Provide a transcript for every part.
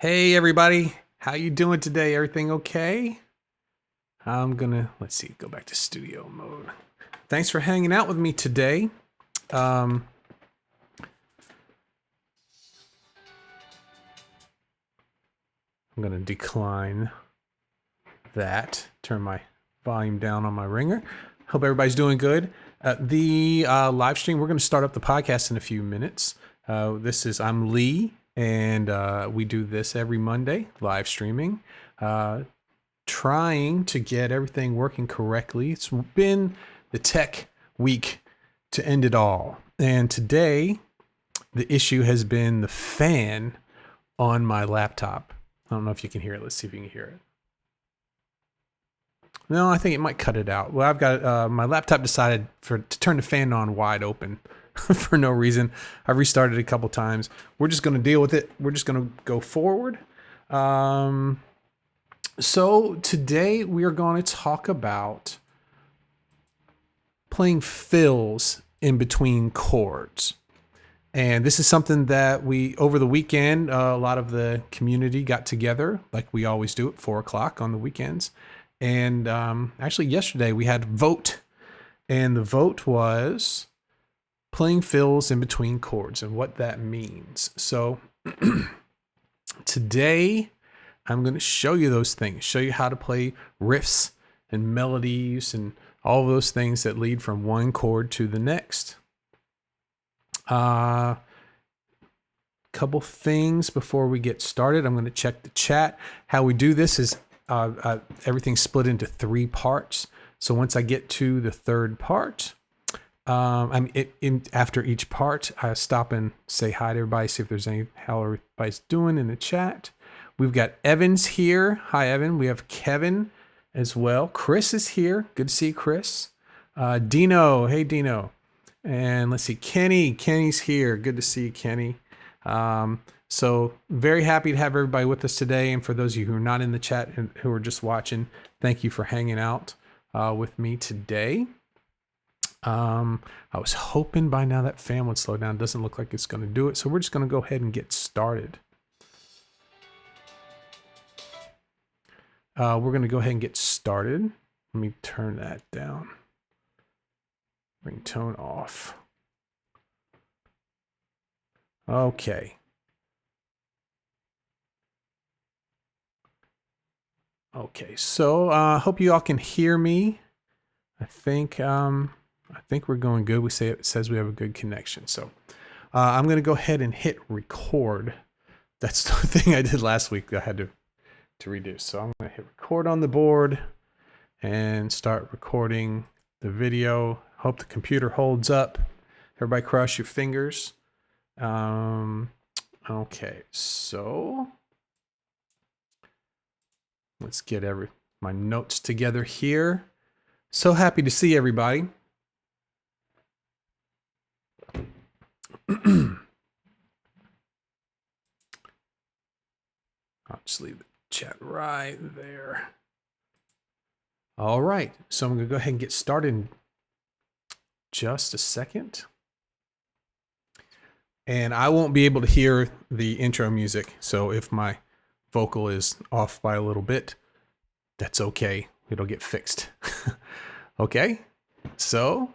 Hey everybody, how you doing today? Everything okay? Let's see, go back to studio mode. Thanks for hanging out with me today. I'm gonna decline that, turn my volume down on my ringer. Hope everybody's doing good. The live stream, we're gonna start up the podcast in a few minutes. I'm Lee, and we do this every Monday, live streaming, trying to get everything working correctly. It's been the tech week to end it all. And today, the issue has been the fan on my laptop. I don't know if you can hear it. Let's see if you can hear it. No, I think it might cut it out. Well, I've got my laptop decided to turn the fan on wide open. For no reason. I restarted a couple times. We're just going to deal with it. We're just going to go forward. So today we are going to talk about playing fills in between chords. And this is something that over the weekend, a lot of the community got together, like we always do at 4 o'clock on the weekends. And actually yesterday we had a vote. And the vote was playing fills in between chords and what that means. So today I'm going to show you those things, show you how to play riffs and melodies and all of those things that lead from one chord to the next. Couple things before we get started. I'm going to check the chat. How we do this is everything's split into 3 parts. So once I get to the third part, after each part, I stop and say hi to everybody, see if there's how everybody's doing in the chat. We've got Evan's here. Hi, Evan. We have Kevin as well. Chris is here. Good to see you, Chris. Dino. Hey, Dino. And let's see, Kenny. Kenny's here. Good to see you, Kenny. So very happy to have everybody with us today. And for those of you who are not in the chat and who are just watching, thank you for hanging out with me today. I was hoping by now that fan would slow down. It doesn't look like it's going to do it. So we're just going to go ahead and get started. We're going to go ahead and get started. Let me turn that down. Bring tone off. Okay. Okay, so I hope you all can hear me. I think we're going good. It says we have a good connection. So I'm going to go ahead and hit record. That's the thing I did last week that I had to redo. So I'm going to hit record on the board and start recording the video. Hope the computer holds up. Everybody cross your fingers. Okay, so let's get my notes together here. So happy to see everybody. I'll just leave the chat right there. All right, so I'm going to go ahead and get started in just a second. And I won't be able to hear the intro music, so if my vocal is off by a little bit, that's okay. It'll get fixed. Okay, so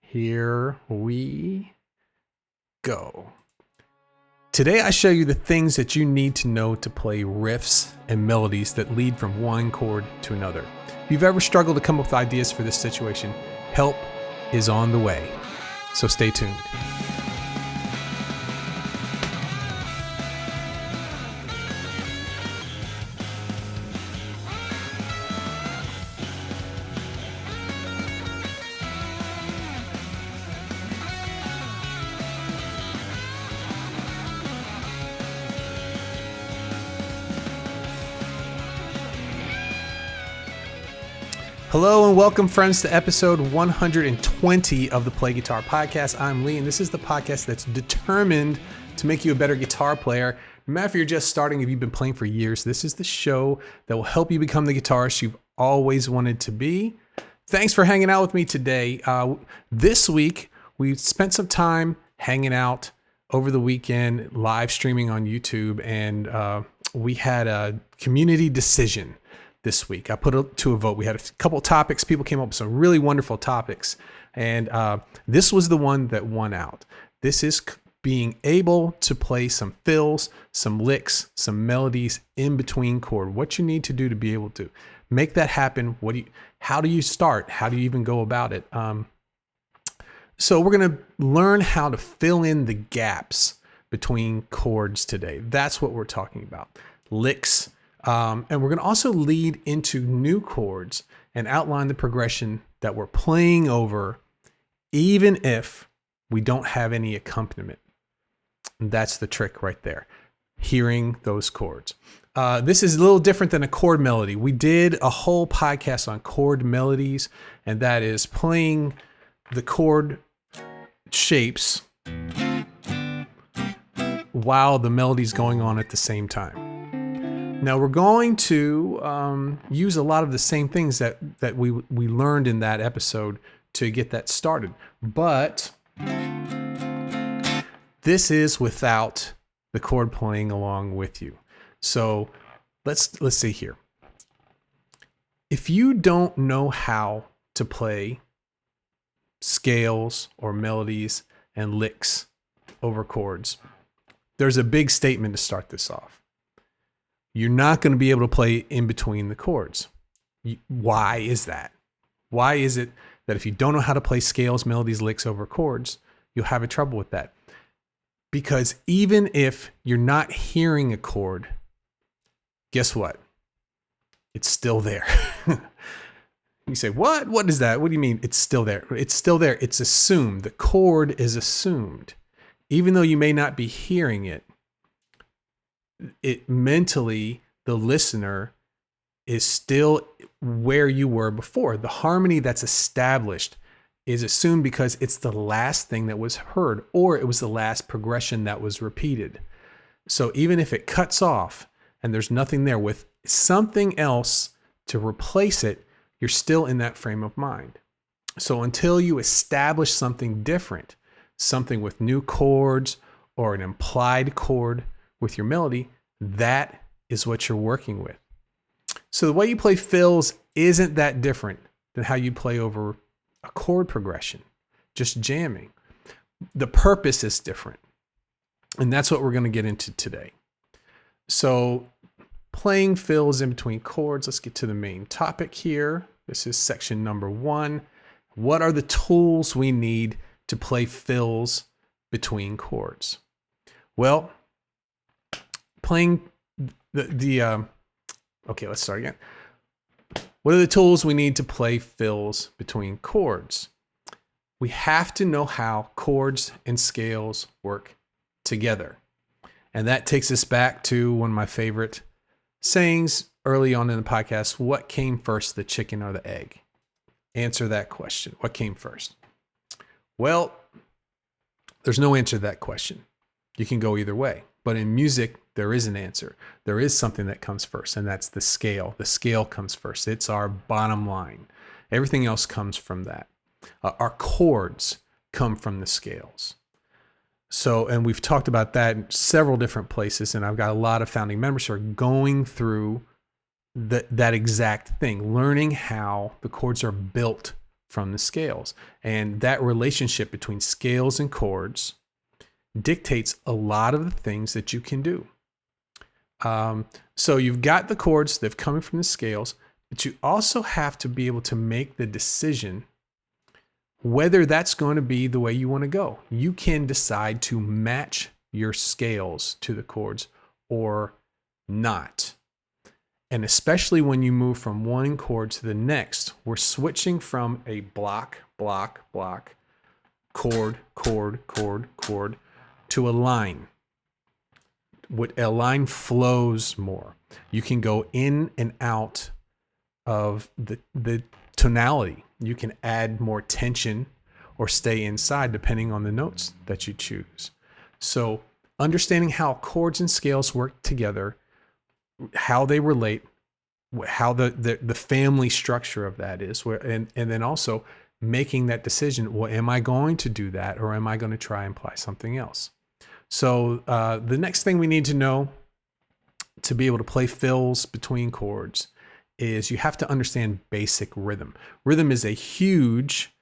here we go. Today I show you the things that you need to know to play riffs and melodies that lead from one chord to another. If you've ever struggled to come up with ideas for this situation, help is on the way. So stay tuned. Hello and welcome, friends, to episode 120 of the Play Guitar Podcast. I'm Lee, and this is the podcast that's determined to make you a better guitar player. No matter if you're just starting, if you've been playing for years, this is the show that will help you become the guitarist you've always wanted to be. Thanks for hanging out with me today. This week, we spent some time hanging out over the weekend live streaming on YouTube, and we had a community decision this week. I put it to a vote. We had a couple topics. People came up with some really wonderful topics, and this was the one that won out. This is being able to play some fills, some licks, some melodies in between chord. What you need to do to be able to make that happen. How do you start? How do you even go about it? So we're going to learn how to fill in the gaps between chords today. That's what we're talking about. Licks. And we're going to also lead into new chords and outline the progression that we're playing over, even if we don't have any accompaniment. And that's the trick right there. Hearing those chords. This is a little different than a chord melody. We did a whole podcast on chord melodies, and that is playing the chord shapes while the melody's going on at the same time. Now we're going to use a lot of the same things that we learned in that episode to get that started, but this is without the chord playing along with you. So let's see here. If you don't know how to play scales or melodies and licks over chords, there's a big statement to start this off. You're not going to be able to play in between the chords. Why is that? Why is it that if you don't know how to play scales, melodies, licks over chords, you'll have a trouble with that? Because even if you're not hearing a chord, guess what? It's still there. You say, what? What is that? What do you mean it's still there? It's still there. It's assumed. The chord is assumed. Even though you may not be hearing it, it mentally, the listener is still where you were before. The harmony that's established is assumed because it's the last thing that was heard, or it was the last progression that was repeated. So even if it cuts off and there's nothing there with something else to replace it, you're still in that frame of mind. So until you establish something different, something with new chords or an implied chord with your melody, that is what you're working with. So the way you play fills isn't that different than how you play over a chord progression, just jamming. The purpose is different. And that's what we're going to get into today. So playing fills in between chords. Let's get to the main topic here. This is section number 1. What are the tools we need to play fills between chords? Well, playing okay, let's start again. What are the tools we need to play fills between chords? We have to know how chords and scales work together. And that takes us back to one of my favorite sayings early on in the podcast. What came first, the chicken or the egg? Answer that question. What came first? Well, there's no answer to that question. You can go either way. But in music, there is an answer. There is something that comes first, and that's the scale. The scale comes first. It's our bottom line. Everything else comes from that. Our chords come from the scales. So, and we've talked about that in several different places, and I've got a lot of founding members who are going through that exact thing, learning how the chords are built from the scales. And that relationship between scales and chords dictates a lot of the things that you can do. So you've got the chords that are coming from the scales, but you also have to be able to make the decision whether that's going to be the way you want to go. You can decide to match your scales to the chords or not. And especially when you move from one chord to the next, we're switching from a block, chord, to a line. A line flows more. You can go in and out of the tonality. You can add more tension or stay inside depending on the notes that you choose. So understanding how chords and scales work together, how they relate, how the family structure of that is, and then also making that decision, well, am I going to do that or am I going to try and apply something else? So the next thing we need to know to be able to play fills between chords is you have to understand basic rhythm. Rhythm is a huge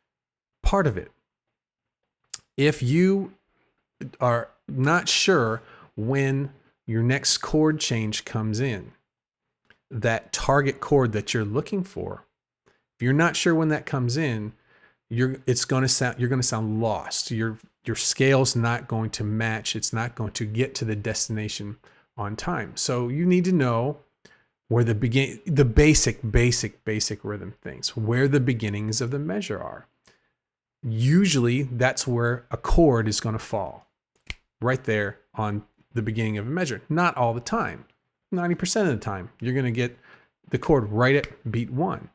part of it. If you are not sure when your next chord change comes in, that target chord that you're looking for, if you're not sure when that comes in, you're going to sound lost. Your scale's not going to match. It's not going to get to the destination on time. So you need to know where the basic rhythm things, where the beginnings of the measure are. Usually that's where a chord is going to fall, right there on the beginning of a measure. Not all the time. 90% of the time, you're going to get the chord right at beat 1.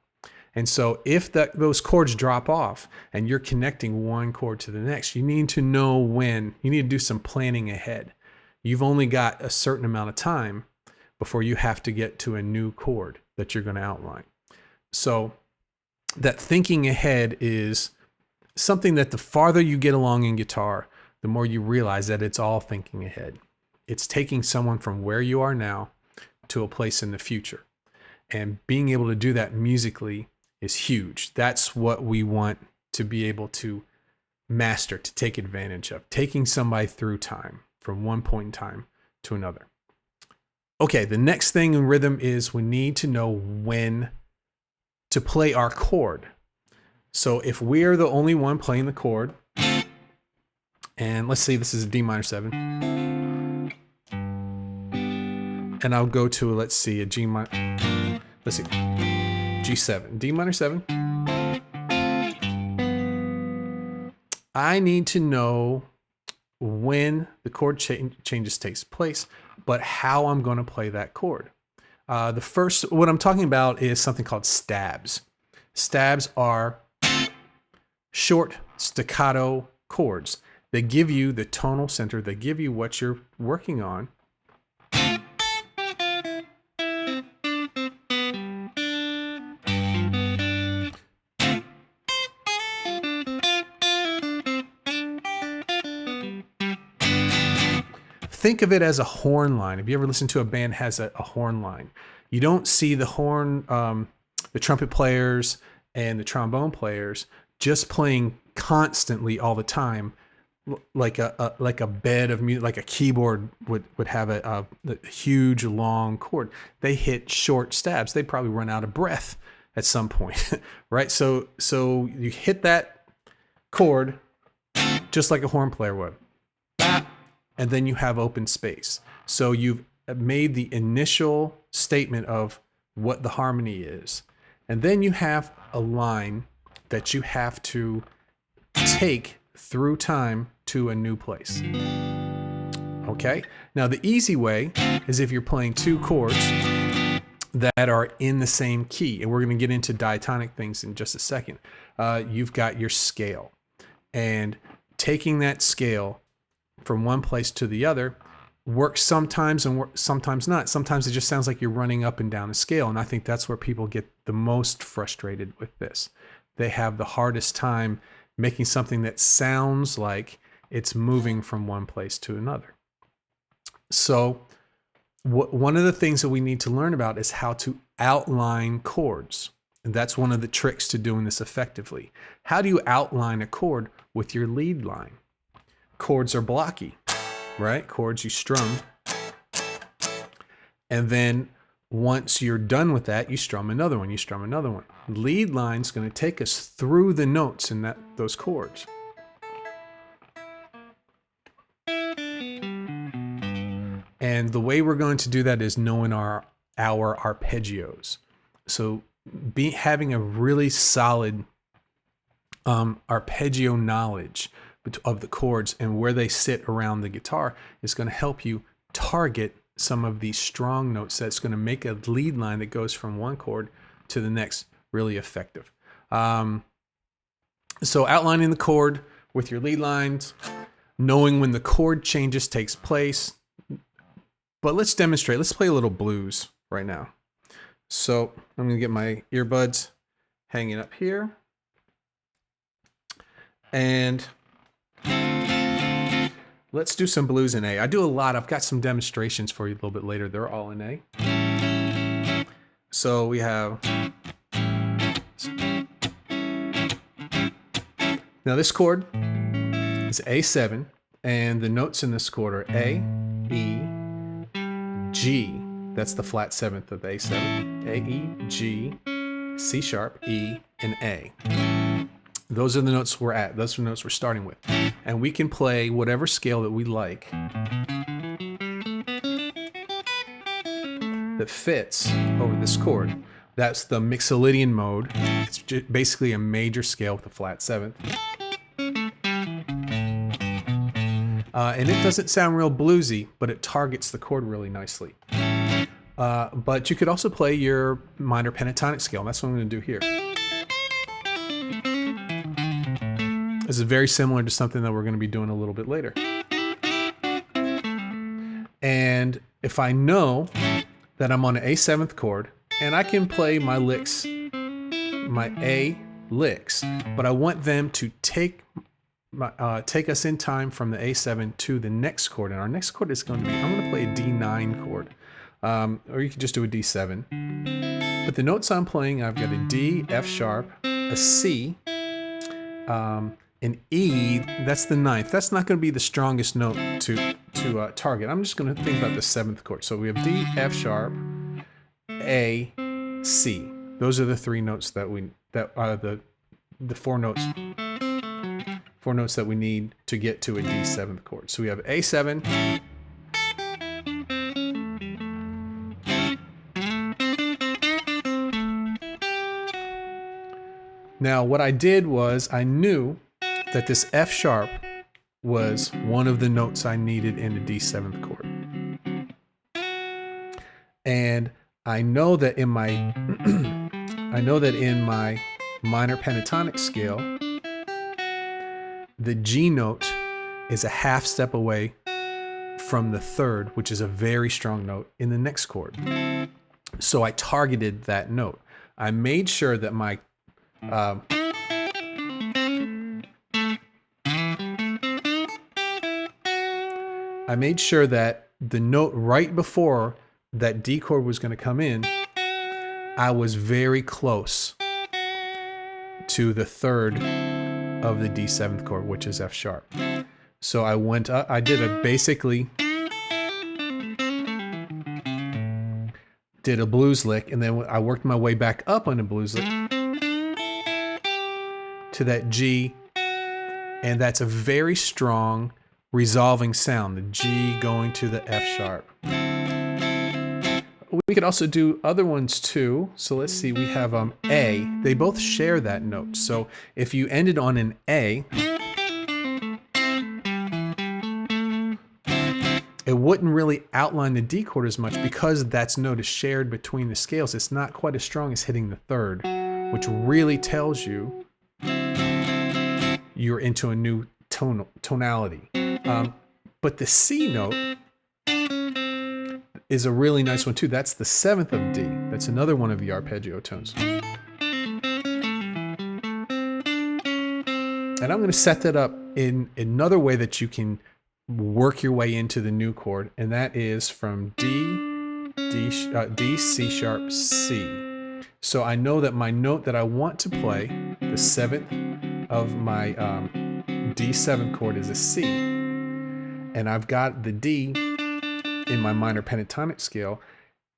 And so if those chords drop off and you're connecting one chord to the next, you need to know when. You need to do some planning ahead. You've only got a certain amount of time before you have to get to a new chord that you're going to outline. So that thinking ahead is something that the farther you get along in guitar, the more you realize that it's all thinking ahead. It's taking someone from where you are now to a place in the future. And being able to do that musically is huge. That's what we want to be able to master, to take advantage of, taking somebody through time from one point in time to another. Okay, the next thing in rhythm is we need to know when to play our chord. So if we're the only one playing the chord, and let's say this is a D minor 7, and I'll go to, let's see, a G minor, let's see, G7, D minor 7. I need to know when the chord changes takes place, but how I'm going to play that chord. What I'm talking about is something called stabs. Stabs are short staccato chords. They give you the tonal center. They give you what you're working on. Think of it as a horn line. If you ever listen to a band has a horn line, you don't see the horn, the trumpet players and the trombone players just playing constantly all the time, like a bed of music, like a keyboard would have a huge long chord. They hit short stabs. They probably run out of breath at some point, right? So you hit that chord just like a horn player would, and then you have open space. So you've made the initial statement of what the harmony is, and then you have a line that you have to take through time to a new place. Okay? Now the easy way is if you're playing two chords that are in the same key, and we're going to get into diatonic things in just a second. You've got your scale, and taking that scale from one place to the other works sometimes and sometimes not. Sometimes it just sounds like you're running up and down a scale, and I think that's where people get the most frustrated with this. They have the hardest time making something that sounds like it's moving from one place to another. So one of the things that we need to learn about is how to outline chords. And that's one of the tricks to doing this effectively. How do you outline a chord with your lead line? Chords are blocky, right? Chords you strum. And then once you're done with that, you strum another one, you strum another one. Lead line's going to take us through the notes in those chords. And the way we're going to do that is knowing our arpeggios. So having a really solid arpeggio knowledge of the chords and where they sit around the guitar is going to help you target some of these strong notes that's going to make a lead line that goes from one chord to the next really effective. So outlining the chord with your lead lines, knowing when the chord changes takes place. But let's demonstrate. Let's play a little blues right now. So I'm going to get my earbuds hanging up here. let's do some blues in A. I do a lot. I've got some demonstrations for you a little bit later. They're all in A. So we have... Now this chord is A7, and the notes in this chord are A, E, G. That's the flat seventh of A7. A, E, G, C sharp, E, and A. Those are the notes we're at. Those are the notes we're starting with. And we can play whatever scale that we like that fits over this chord. That's the Mixolydian mode. It's basically a major scale with a flat seventh. And it doesn't sound real bluesy, but it targets the chord really nicely. But you could also play your minor pentatonic scale, and that's what I'm going to do here. This is very similar to something that we're going to be doing a little bit later. And if I know that I'm on an A7th chord, and I can play my licks, my A licks, but I want them to take us in time from the A7 to the next chord. And our next chord is going to be, I'm going to play a D9 chord. Or you could just do a D7. But the notes I'm playing, I've got a D, F sharp, a C, an E, that's the ninth. That's not going to be the strongest note to target. I'm just going to think about the seventh chord. So we have D, F sharp, A, C. Those are the three notes that are the four notes that we need to get to a D7th chord. So we have A7, now what I did was I knew that this F sharp was one of the notes I needed in a D7th chord. And I know that in my minor pentatonic scale, the G note is a half step away from the third, which is a very strong note in the next chord. So I targeted that note. I made sure that my the note right before that D chord was going to come in, I was very close to the third of the D7th chord, which is F sharp. So I went up, I did a blues lick, and then I worked my way back up on a blues lick to that G, and that's a very strong resolving sound, the G going to the F sharp. We could also do other ones too. So let's see, we have A. They both share that note. So if you ended on an A, it wouldn't really outline the D chord as much because that note is shared between the scales. It's not quite as strong as hitting the third, which really tells you you're into a new tonality. But the C note is a really nice one too. That's the seventh of D. That's another one of the arpeggio tones. And I'm going to set that up in another way that you can work your way into the new chord, and that is from D, C sharp, C. So I know that my note that I want to play, the seventh of my D7 chord, is a C, and I've got the D in my minor pentatonic scale.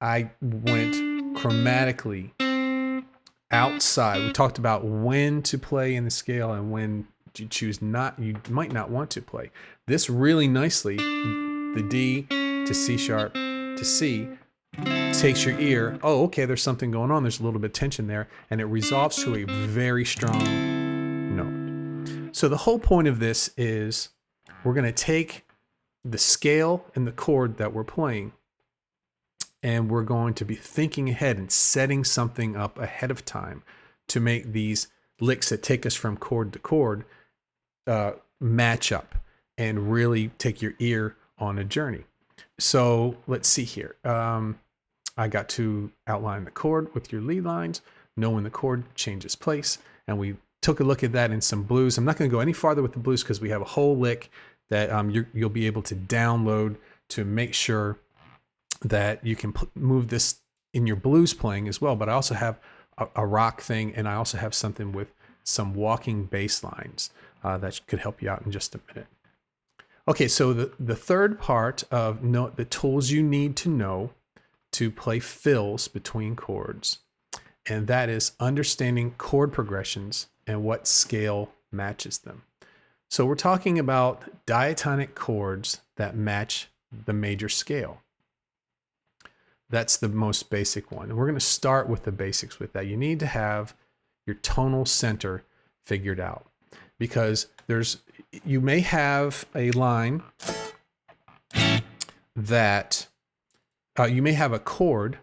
I went chromatically outside. We talked about when to play in the scale and when you might not want to play. This really nicely, the D to C sharp to C, takes your ear, oh, okay, there's something going on. There's a little bit of tension there, and it resolves to a very strong note. So the whole point of this is we're going to take the scale and the chord that we're playing, and we're going to be thinking ahead and setting something up ahead of time to make these licks that take us from chord to chord match up and really take your ear on a journey. So let's see here. I got to outline the chord with your lead lines, know when the chord changes place, and we took a look at that in some blues. I'm not going to go any farther with the blues because we have a whole lick that you'll be able to download to make sure that you can move this in your blues playing as well. But I also have a rock thing, and I also have something with some walking bass lines that could help you out in just a minute. Okay, so the third part of the tools you need to know to play fills between chords, and that is understanding chord progressions and what scale matches them. So we're talking about diatonic chords that match the major scale. That's the most basic one. And we're going to start with the basics with that. You need to have your tonal center figured out, because you may have a line that you may have a chord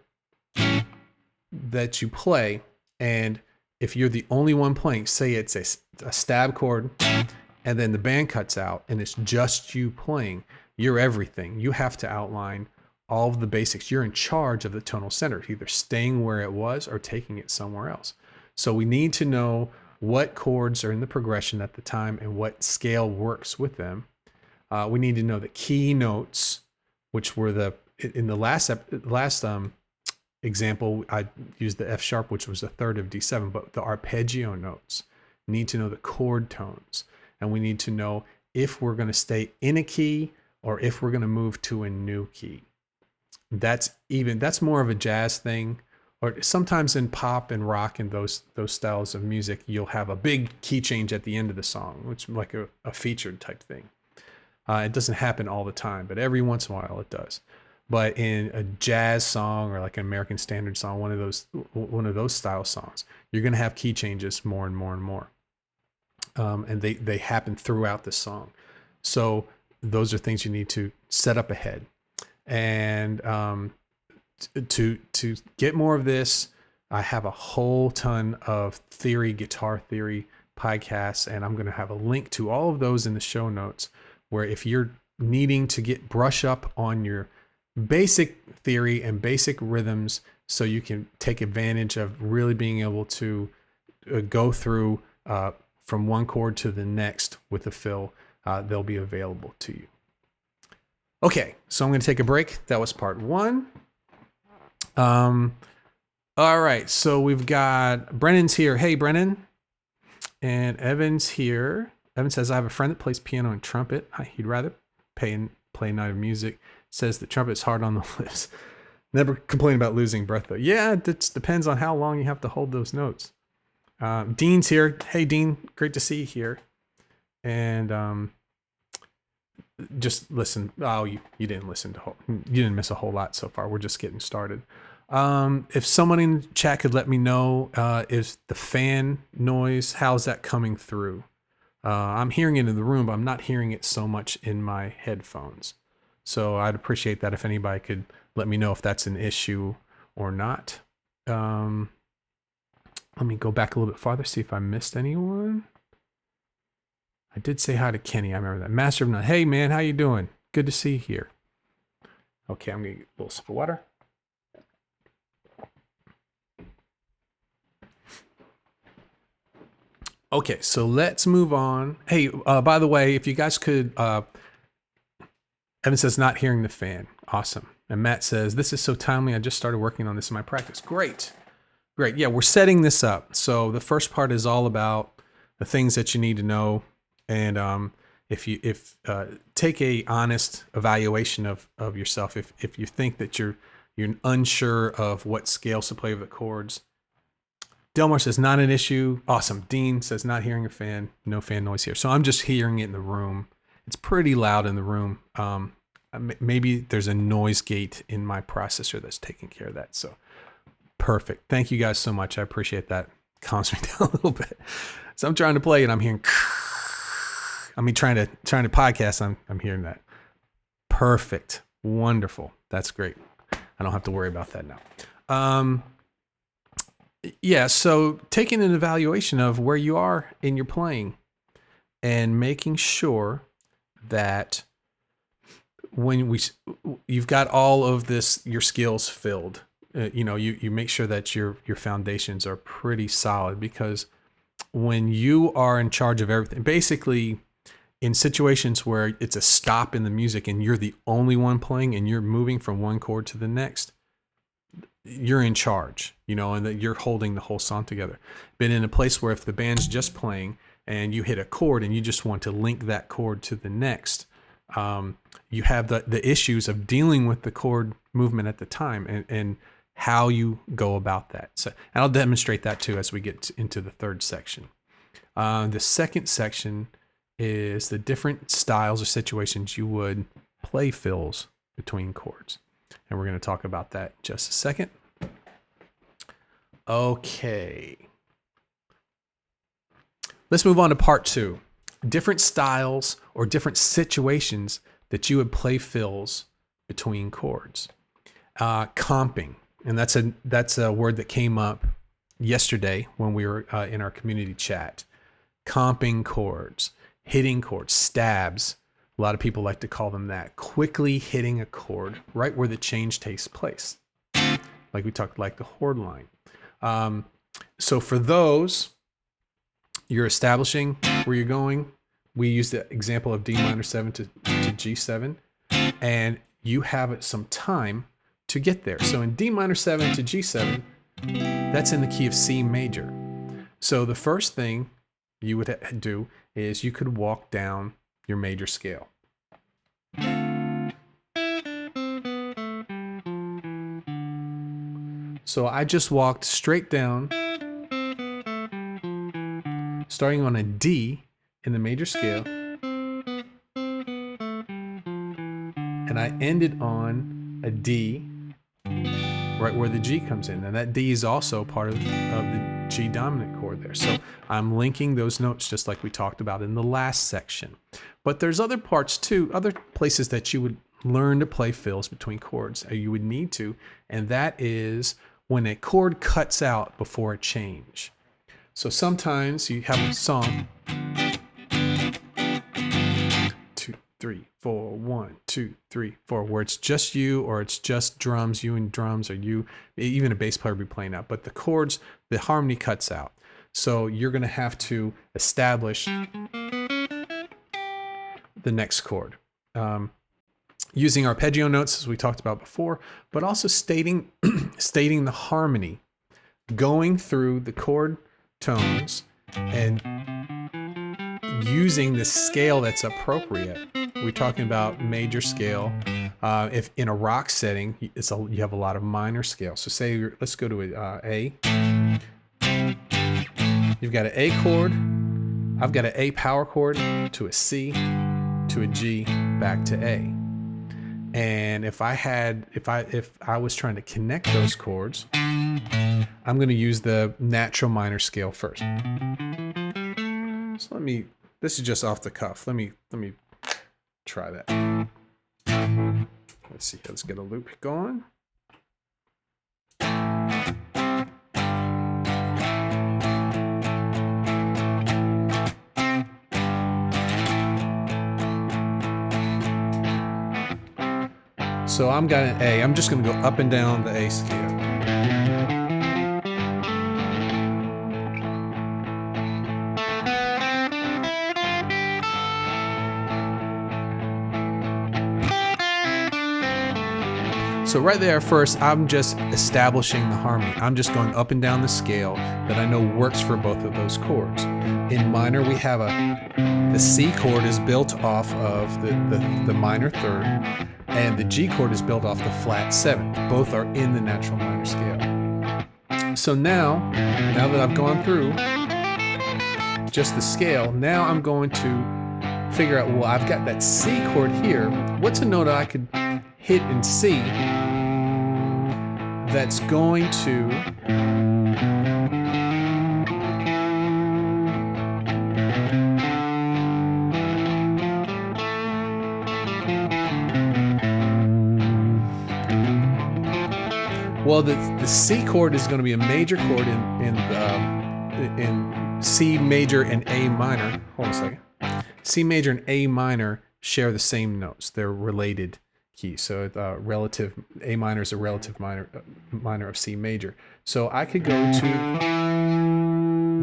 that you play, and if you're the only one playing, say it's a stab chord, and then the band cuts out and it's just you playing, you're everything. You have to outline all of the basics. You're in charge of the tonal center, either staying where it was or taking it somewhere else. So we need to know what chords are in the progression at the time and what scale works with them. We need to know the key notes, which were in the last example, I used the F sharp, which was a third of D7, but the arpeggio notes. Need to know the chord tones, and we need to know if we're going to stay in a key or if we're going to move to a new key. That's more of a jazz thing, or sometimes in pop and rock and those styles of music, you'll have a big key change at the end of the song, which is like a featured type thing. It doesn't happen all the time, but every once in a while it does. But in a jazz song or like an American Standard song, one of those style songs, you're going to have key changes more and more and more. And they happen throughout the song. So those are things you need to set up ahead. And to get more of this, I have a whole ton of guitar theory podcasts, and I'm going to have a link to all of those in the show notes, where if you're needing to brush up on your basic theory and basic rhythms, so you can take advantage of really being able to go through from one chord to the next with a fill, they'll be available to you. Okay, so I'm going to take a break. That was part one. All right, so we've got Brennan's here. Hey, Brennan. And Evan's here. Evan says, I have a friend that plays piano and trumpet. He'd rather play a night of music. Says the trumpet's hard on the lips. Never complain about losing breath, though. Yeah, it depends on how long you have to hold those notes. Dean's here. Hey, Dean. Great to see you here. And just listen. Oh, you didn't listen you didn't miss a whole lot so far. We're just getting started. If someone in chat could let me know, is the fan noise, how's that coming through? I'm hearing it in the room, but I'm not hearing it so much in my headphones. So I'd appreciate that if anybody could let me know if that's an issue or not. Let me go back a little bit farther, see if I missed anyone. I did say hi to Kenny. I remember that. Master of None. Hey, man, how you doing? Good to see you here. Okay, I'm going to get a little sip of water. Okay, so let's move on. Hey, by the way, if you guys could... Evan says, not hearing the fan. Awesome. And Matt says, this is so timely. I just started working on this in my practice. Great. Great. Yeah, we're setting this up. So the first part is all about the things that you need to know. And if take a honest evaluation of yourself, if you think that you're unsure of what scales to play with the chords. Delmar says, not an issue. Awesome. Dean says, not hearing a fan. No fan noise here. So I'm just hearing it in the room. It's pretty loud in the room. Maybe there's a noise gate in my processor that's taking care of that. So perfect. Thank you guys so much. I appreciate that. Calms me down a little bit. So I'm trying to play and I'm hearing, trying to podcast. I'm hearing that. Perfect. Wonderful. That's great. I don't have to worry about that now. Yeah. So taking an evaluation of where you are in your playing and making sure that when you've got all of your skills filled, you make sure that your foundations are pretty solid, because when you are in charge of everything, basically in situations where it's a stop in the music and you're the only one playing and you're moving from one chord to the next, you're in charge, you know, and that you're holding the whole song together. But in a place where if the band's just playing and you hit a chord and you just want to link that chord to the next, you have the issues of dealing with the chord movement at the time and how you go about that. So, and I'll demonstrate that too as we get into the third section. The second section is the different styles or situations you would play fills between chords. And we're going to talk about that in just a second. Okay. Let's move on to part 2. Different styles or different situations that you would play fills between chords. Comping. And that's a word that came up yesterday when we were in our community chat. Comping chords, hitting chords, stabs. A lot of people like to call them that. Quickly hitting a chord right where the change takes place. Like we talked, like the chord line. So for those, you're establishing where you're going. We use the example of D minor 7 to G7, and you have some time to get there. So in D minor 7 to G7, that's in the key of C major. So the first thing you would do is you could walk down your major scale. So I just walked straight down, starting on a D in the major scale, and I ended on a D right where the G comes in. And that D is also part of the G dominant chord there. So I'm linking those notes just like we talked about in the last section. But there's other parts too, other places that you would learn to play fills between chords, or you would need to, and that is when a chord cuts out before a change. So sometimes you have a song, 2, 3, 4, 1, 2, 3, 4, where it's just you, or it's just drums, you and drums, or you, even a bass player would be playing out, but the chords, the harmony cuts out. So you're going to have to establish the next chord. Using arpeggio notes, as we talked about before, but also stating the harmony, going through the chord tones and using the scale that's appropriate. We're talking about major scale. If in a rock setting, you have a lot of minor scale. So say, let's go to A. You've got an A chord. I've got an A power chord to a C, to a G, back to A. And if I was trying to connect those chords, I'm going to use the natural minor scale first. So this is just off the cuff. Let me try that. Let's see, let's get a loop going. So I'm got an A. I'm just going to go up and down the A scale. So right there first, I'm just establishing the harmony. I'm just going up and down the scale that I know works for both of those chords. In minor, we have the C chord is built off of the minor third, and the G chord is built off the flat seventh. Both are in the natural minor scale. So now that I've gone through just the scale, now I'm going to figure out, well, I've got that C chord here. What's a note I could hit in C that's going to the C chord is going to be a major chord in C major and A minor. Hold on a second. C major and A minor share the same notes. They're related keys. So relative A minor is a relative minor of C major. So I could go to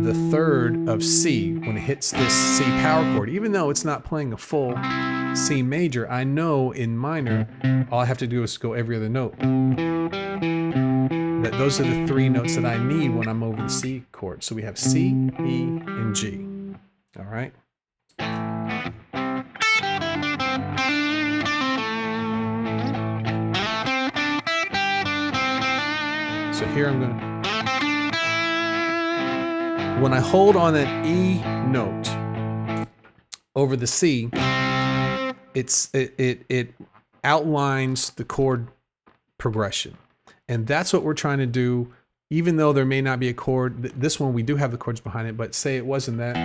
the third of C when it hits this C power chord. Even though it's not playing a full C major, I know in minor, all I have to do is go every other note. That those are the three notes that I need when I'm over the C chord. So we have C, E, and G. All right. So here I'm gonna, when I hold on that E note over the C, it outlines the chord progression. And that's what we're trying to do, even though there may not be a chord. This one, we do have the chords behind it, but say it wasn't that.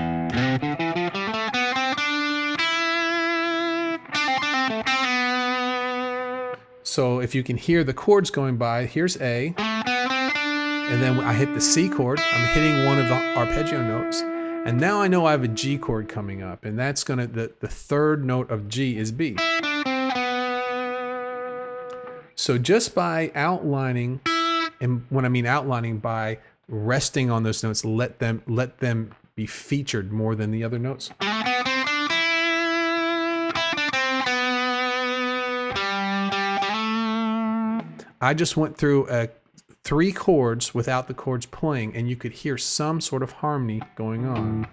So if you can hear the chords going by, here's A, and then I hit the C chord. I'm hitting one of the arpeggio notes. And now I know I have a G chord coming up, and that's gonna, the third note of G is B. So just by outlining, and when I mean outlining, by resting on those notes, let them be featured more than the other notes. I just went through 3 chords without the chords playing, and you could hear some sort of harmony going on.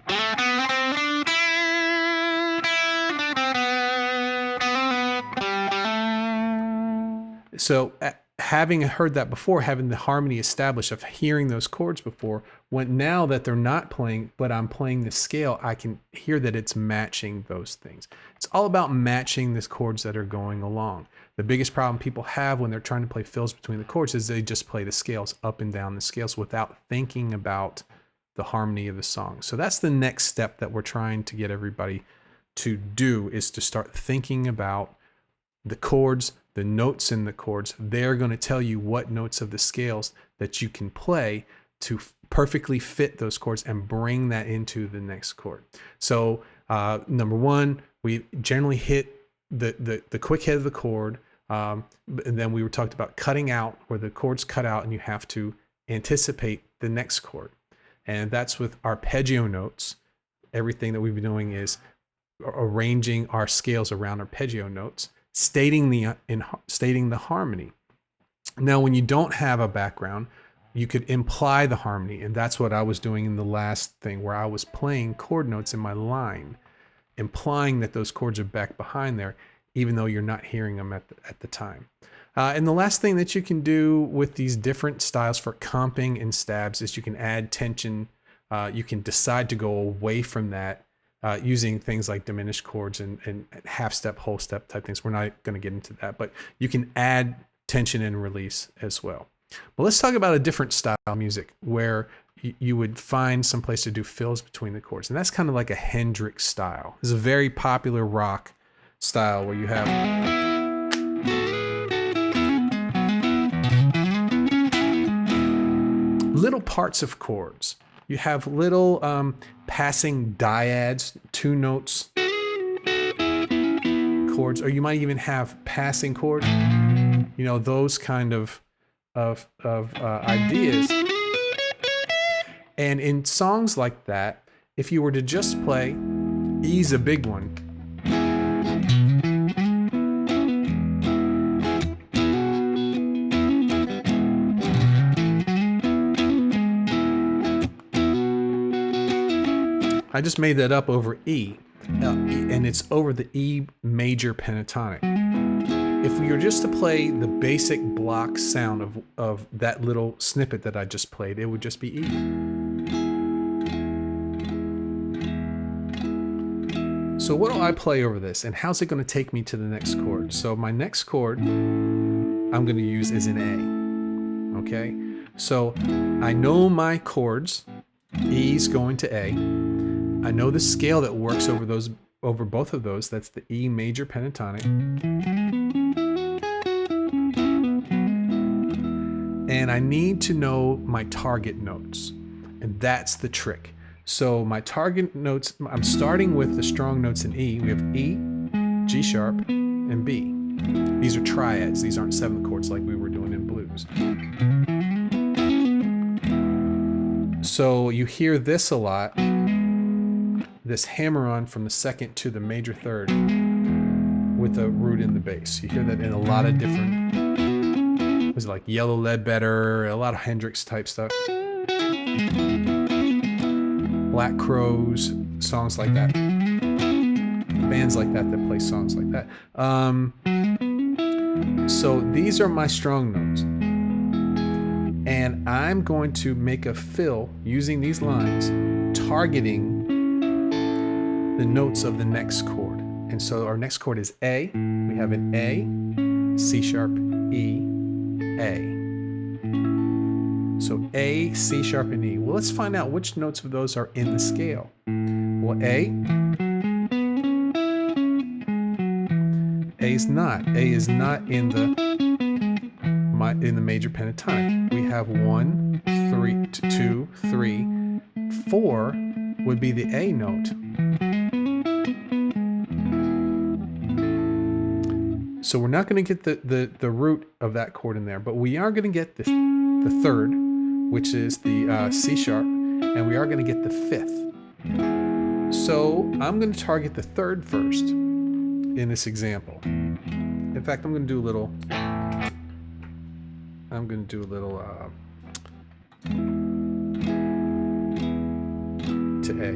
So having heard that before, having the harmony established of hearing those chords before, when now that they're not playing, but I'm playing the scale, I can hear that it's matching those things. It's all about matching the chords that are going along. The biggest problem people have when they're trying to play fills between the chords is they just play the scales up and down the scales without thinking about the harmony of the song. So that's the next step that we're trying to get everybody to do, is to start thinking about the chords, the notes in the chords. They're going to tell you what notes of the scales that you can play to perfectly fit those chords and bring that into the next chord. So number one, we generally hit the quick head of the chord. And then we were talked about cutting out, where the chords cut out and you have to anticipate the next chord. And that's with arpeggio notes. Everything that we've been doing is arranging our scales around arpeggio notes, stating the harmony. Now, when you don't have a background, you could imply the harmony, and that's what I was doing in the last thing, where I was playing chord notes in my line, implying that those chords are back behind there, even though you're not hearing them at the time. And the last thing that you can do with these different styles for comping and stabs is you can add tension. You can decide to go away from that using things like diminished chords and half step, whole step type things. We're not going to get into that, but you can add tension and release as well. But let's talk about a different style of music where you would find some place to do fills between the chords. And that's kind of like a Hendrix style. This is a very popular rock style where you have little parts of chords. You have little passing dyads, 2 notes chords, or you might even have passing chords. You know, those kind of ideas. And in songs like that, if you were to just play E's a big one, I just made that up over E, and it's over the E major pentatonic. If we were just to play the basic block sound of that little snippet that I just played, it would just be E. So what do I play over this, and how's it going to take me to the next chord? So my next chord I'm going to use is an A. Okay, so I know my chords. E's going to A. I know the scale that works over both of those. That's the E major pentatonic. And I need to know my target notes. And that's the trick. So my target notes, I'm starting with the strong notes in E. We have E, G sharp, and B. These are triads. These aren't 7th chords like we were doing in blues. So you hear this a lot, this hammer on from the second to the major third with a root in the bass. You hear that in a lot of different, was it like Yellow Ledbetter, a lot of Hendrix type stuff. Black Crows, songs like that. Bands like that play songs like that. So these are my strong notes. And I'm going to make a fill using these lines, targeting the notes of the next chord. And so our next chord is A. We have an A, C sharp, E, A. So A, C sharp, and E. Well, let's find out which notes of those are in the scale. Well, A is not. A is not in the major pentatonic. We have 1, 3, 2, 3, 4 would be the A note. So we're not going to get the root of that chord in there, but we are going to get the third, which is the C sharp, and we are going to get the fifth. So I'm going to target the third first in this example. In fact, I'm going to do a little to A.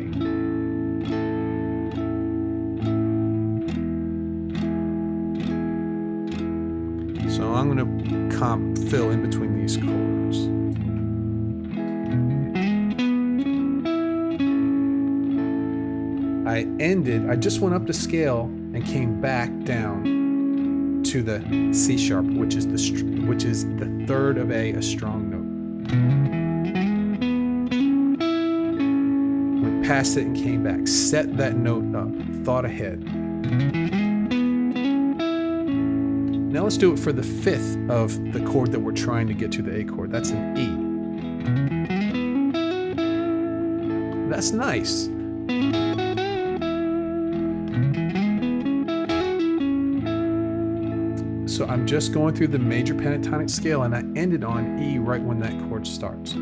So I'm going to comp fill in between these chords. I just went up the scale and came back down to the C sharp, which is the third of A, a strong note. Went past it and came back. Set that note up. Thought ahead. Now let's do it for the fifth of the chord that we're trying to get to, the A chord. That's an E. That's nice. So I'm just going through the major pentatonic scale, and I ended on E right when that chord starts.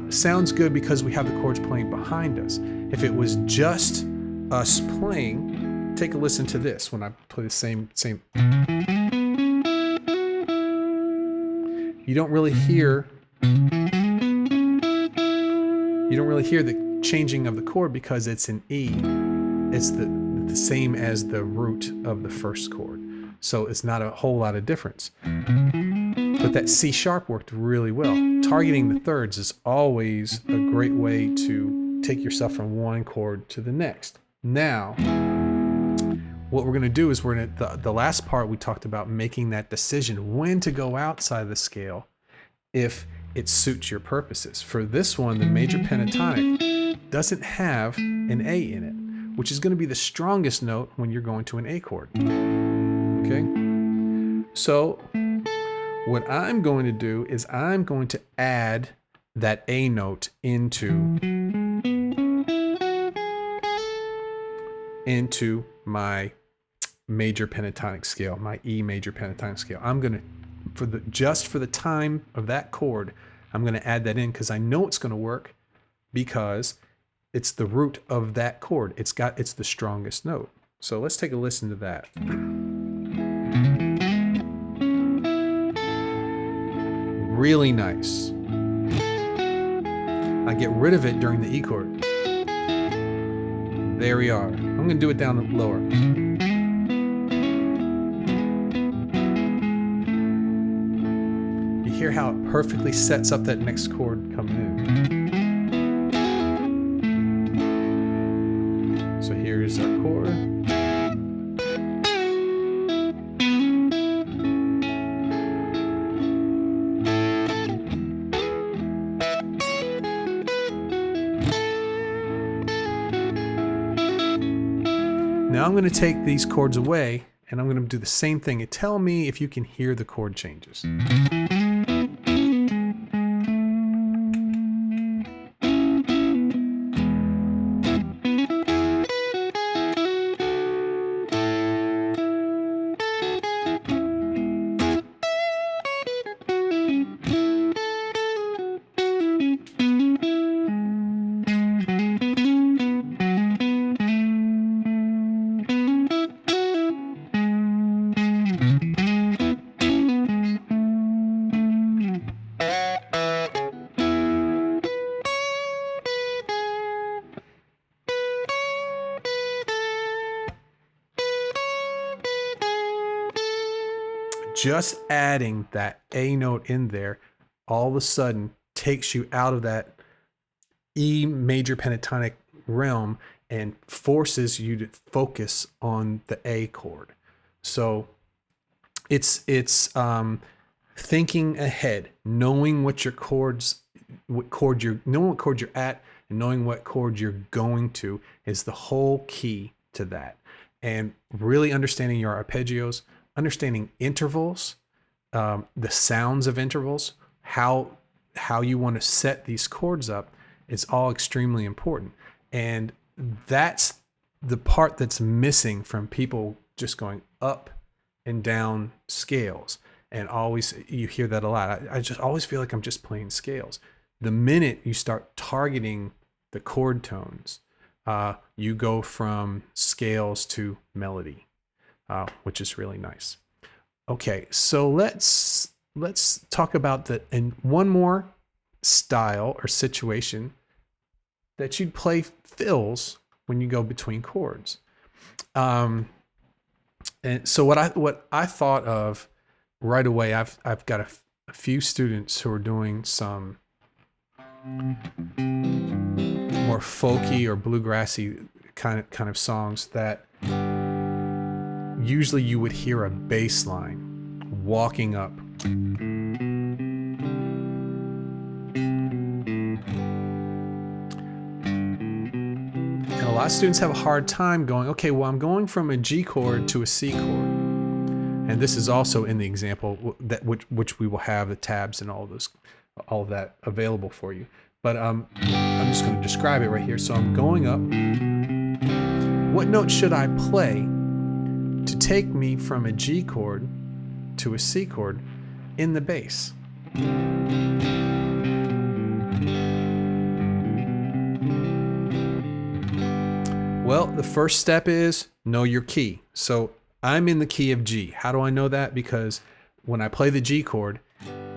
Sounds good because we have the chords playing behind us. If it was just us playing, take a listen to this when I play the same. You don't really hear the changing of the chord because it's an E. It's the same as the root of the first chord. So it's not a whole lot of difference. But that C sharp worked really well. Targeting the thirds is always a great way to take yourself from one chord to the next. Now, what we're going to do is the last part we talked about making that decision when to go outside of the scale if it suits your purposes. For this one, the major pentatonic doesn't have an A in it, which is going to be the strongest note when you're going to an A chord. Okay? So what I'm going to do is I'm going to add that A note into my major pentatonic scale, my E major pentatonic scale. I'm going to, just for the time of that chord, I'm going to add that in because I know it's going to work because it's the root of that chord. It's the strongest note. So let's take a listen to that. Really nice. I get rid of it during the E chord. There we are. I'm going to do it down lower. You hear how it perfectly sets up that next chord coming in. So here's our chord. Now I'm going to take these chords away and I'm going to do the same thing. And tell me if you can hear the chord changes. just adding that A note in there all of a sudden takes you out of that E major pentatonic realm and forces you to focus on the A chord. So it's thinking ahead, knowing what chord you're at, and knowing what chord you're going to is the whole key to that. And really understanding your arpeggios, understanding intervals, the sounds of intervals, how you want to set these chords up is all extremely important. And that's the part that's missing from people just going up and down scales. And always, you hear that a lot. I just always feel like I'm just playing scales. The minute you start targeting the chord tones, you go from scales to melody, which is really nice. Okay, so let's talk about one more style or situation that you'd play fills when you go between chords. And so what I thought of right away, I've got a few students who are doing some more folky or bluegrassy kind of songs that usually you would hear a bass line walking up. And a lot of students have a hard time going, okay, well, I'm going from a G chord to a C chord. And this is also in the example that which we will have the tabs and all of that available for you. But I'm just going to describe it right here. So I'm going up. What note should I play to take me from a G chord to a C chord in the bass? Well, the first step is know your key. So I'm in the key of G. How do I know that? Because when I play the G chord,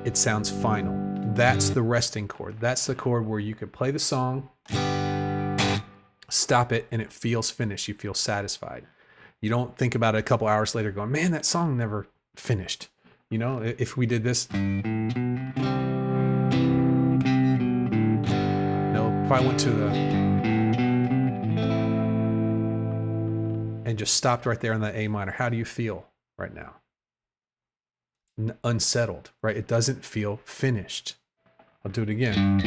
it sounds final. That's the resting chord. That's the chord where you can play the song, stop it, and it feels finished. You feel satisfied. You don't think about it a couple hours later going, man, that song never finished. You know, if we did this. No, if I went to and just stopped right there on that A minor, how do you feel right now? Unsettled, right? It doesn't feel finished. I'll do it again.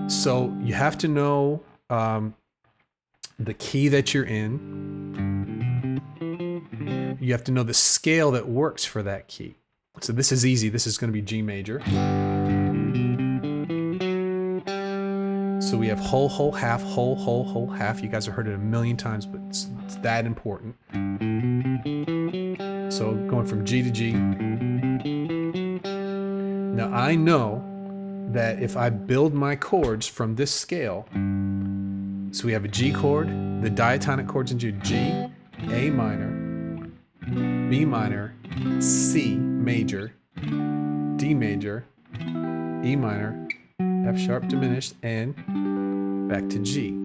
So you have to know the key that you're in. You have to know the scale that works for that key. So this is easy. This is going to be G major. So we have whole, whole, half, whole, whole, whole, half. You guys have heard it a million times, but it's that important. So going from G to G. Now I know that if I build my chords from this scale, so we have a G chord, the diatonic chords in G, A minor, B minor, C major, D major, E minor, F sharp diminished, and back to G.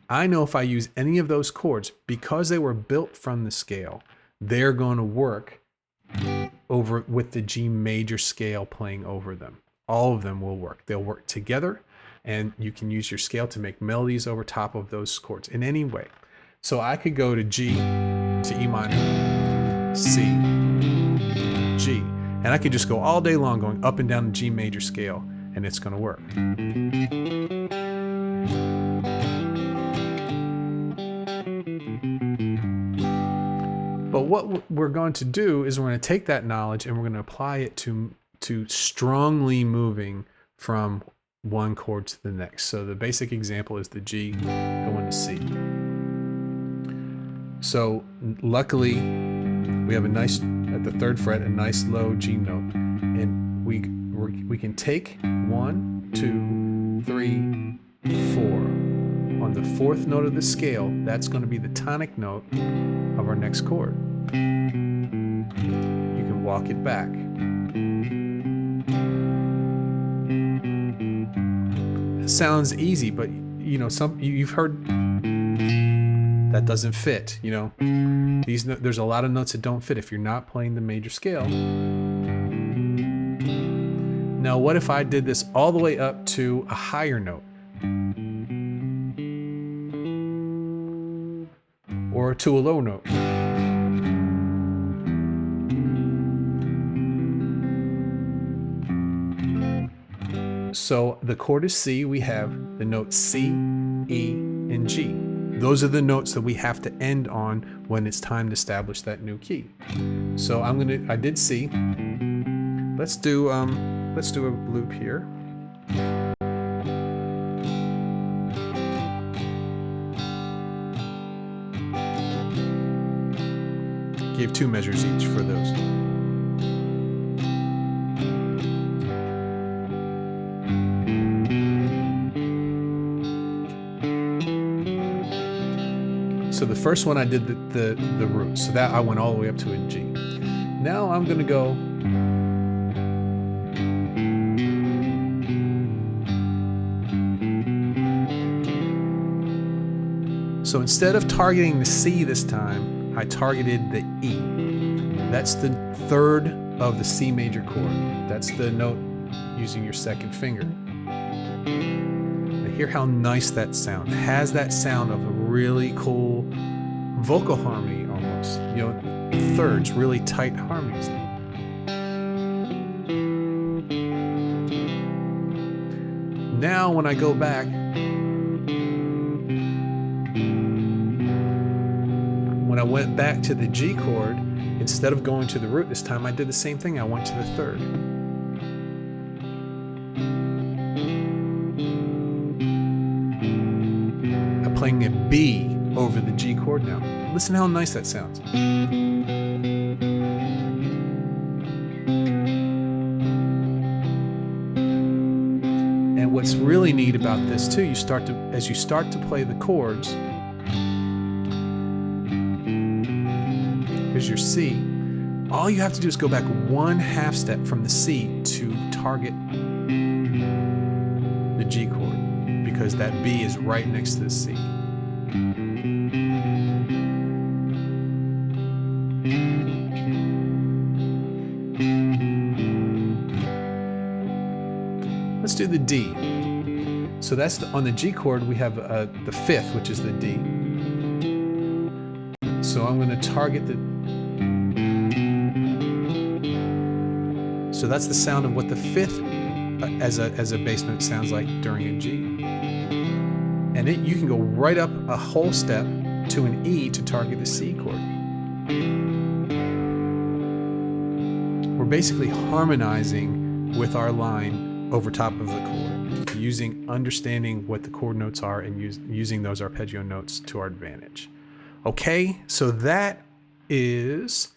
I know if I use any of those chords, because they were built from the scale, they're going to work over with the G major scale playing over them. All of them will work. They'll work together, and you can use your scale to make melodies over top of those chords in any way. So I could go to G, to E minor, C, G, and I could just go all day long going up and down the G major scale, and it's going to work. But what we're going to do is we're going to take that knowledge and we're going to apply it to strongly moving from one chord to the next. So the basic example is the G going to C. So luckily we have a nice, at the third fret, a nice low G note, and we can take 1, 2, 3, 4. On the fourth note of the scale, that's going to be the tonic note of our next chord. You can walk it back. sounds easy, but you know, you've heard that doesn't fit. You know, there's a lot of notes that don't fit if you're not playing the major scale. Now, what if I did this all the way up to a higher note? Or to a low note? So the chord is C. We have the notes C, E, and G. Those are the notes that we have to end on when it's time to establish that new key. So I did C. Let's do a loop here. Gave 2 measures each for those. So the first one I did the root, so that I went all the way up to a G. Now I'm gonna go so instead of targeting the C this time, I targeted the E. That's the third of the C major chord. That's the note using your second finger. Now hear how nice that sound. It has that sound of a really cool vocal harmony almost. You know, thirds, really tight harmonies. Now when I go back, when I went back to the G chord, instead of going to the root this time, I did the same thing. I went to the third. I'm playing a B over the G chord now. Listen how nice that sounds. And what's really neat about this too, as you start to play the chords, here's your C. All you have to do is go back 1/2 step from the C to target the G chord, because that B is right next to the C. Let's do the D. So that's on the G chord, we have the 5th, which is the D. So I'm going to target so that's the sound of what the 5th as a bass note sounds like during a G. And you can go right up a whole step to an E to target the C chord. We're basically harmonizing with our line over top of the chord, understanding what the chord notes are and using those arpeggio notes to our advantage. Okay, so that is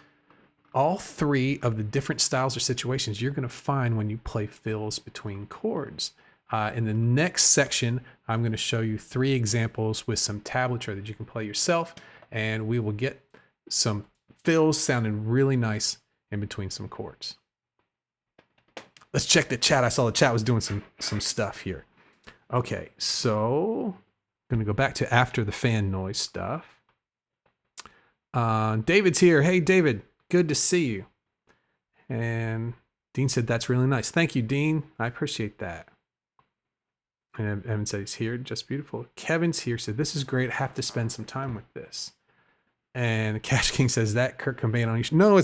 all 3 of the different styles or situations you're going to find when you play fills between chords. In the next section, I'm going to show you 3 examples with some tablature that you can play yourself, and we will get some fills sounding really nice in between some chords. Let's check the chat. I saw the chat was doing some stuff here. Okay, so I'm going to go back to after the fan noise stuff. David's here. Hey, David. Good to see you. And Dean said, that's really nice. Thank you, Dean. I appreciate that. And Evan said he's here. Just beautiful. Kevin's here. Said, this is great. I have to spend some time with this. And Cash King says, that Kurt Cobain on you. No,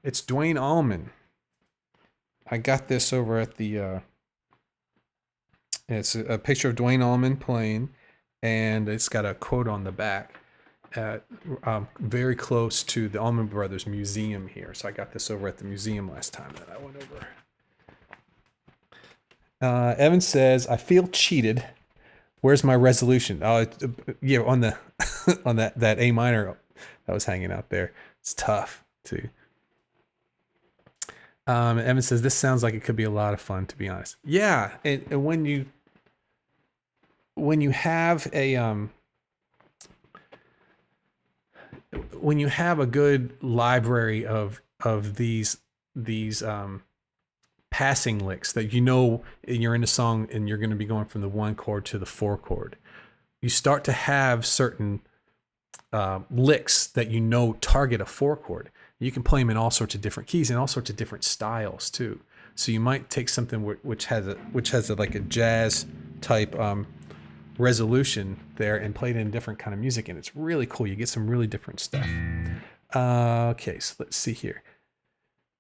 it's Duane Allman. I got this over at the, it's a picture of Duane Allman playing, and it's got a quote on the back. Very close to the Allman Brothers Museum here. So I got this over at the museum last time that I went over. Evan says, I feel cheated. Where's my resolution? Oh, yeah, on the on that A minor that was hanging out there. It's tough too. Evan says, this sounds like it could be a lot of fun, to be honest. Yeah, and when you have a when you have a good library of these passing licks that you're in a song and you're going to be going from the 1 chord to the 4 chord. You start to have certain licks that target a 4 chord. You can play them in all sorts of different keys and all sorts of different styles too. So you might take something which has like a jazz type resolution there and play it in different kind of music, and it's really cool. You get some really different stuff. Okay, so let's see here.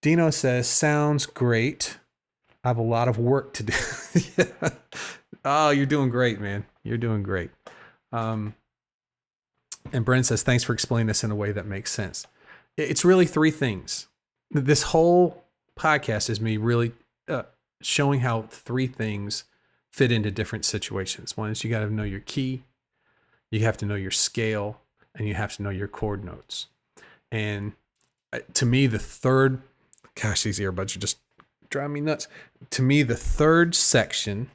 Dino says, sounds great. I have a lot of work to do. Yeah. Oh, you're doing great, man. You're doing great. And Brent says, thanks for explaining this in a way that makes sense. It's really 3 things. This whole podcast is me really showing how 3 things fit into different situations. One is you got to know your key, you have to know your scale, and you have to know your chord notes. And to me, the third, gosh, these earbuds are just driving me nuts. To me, the third section,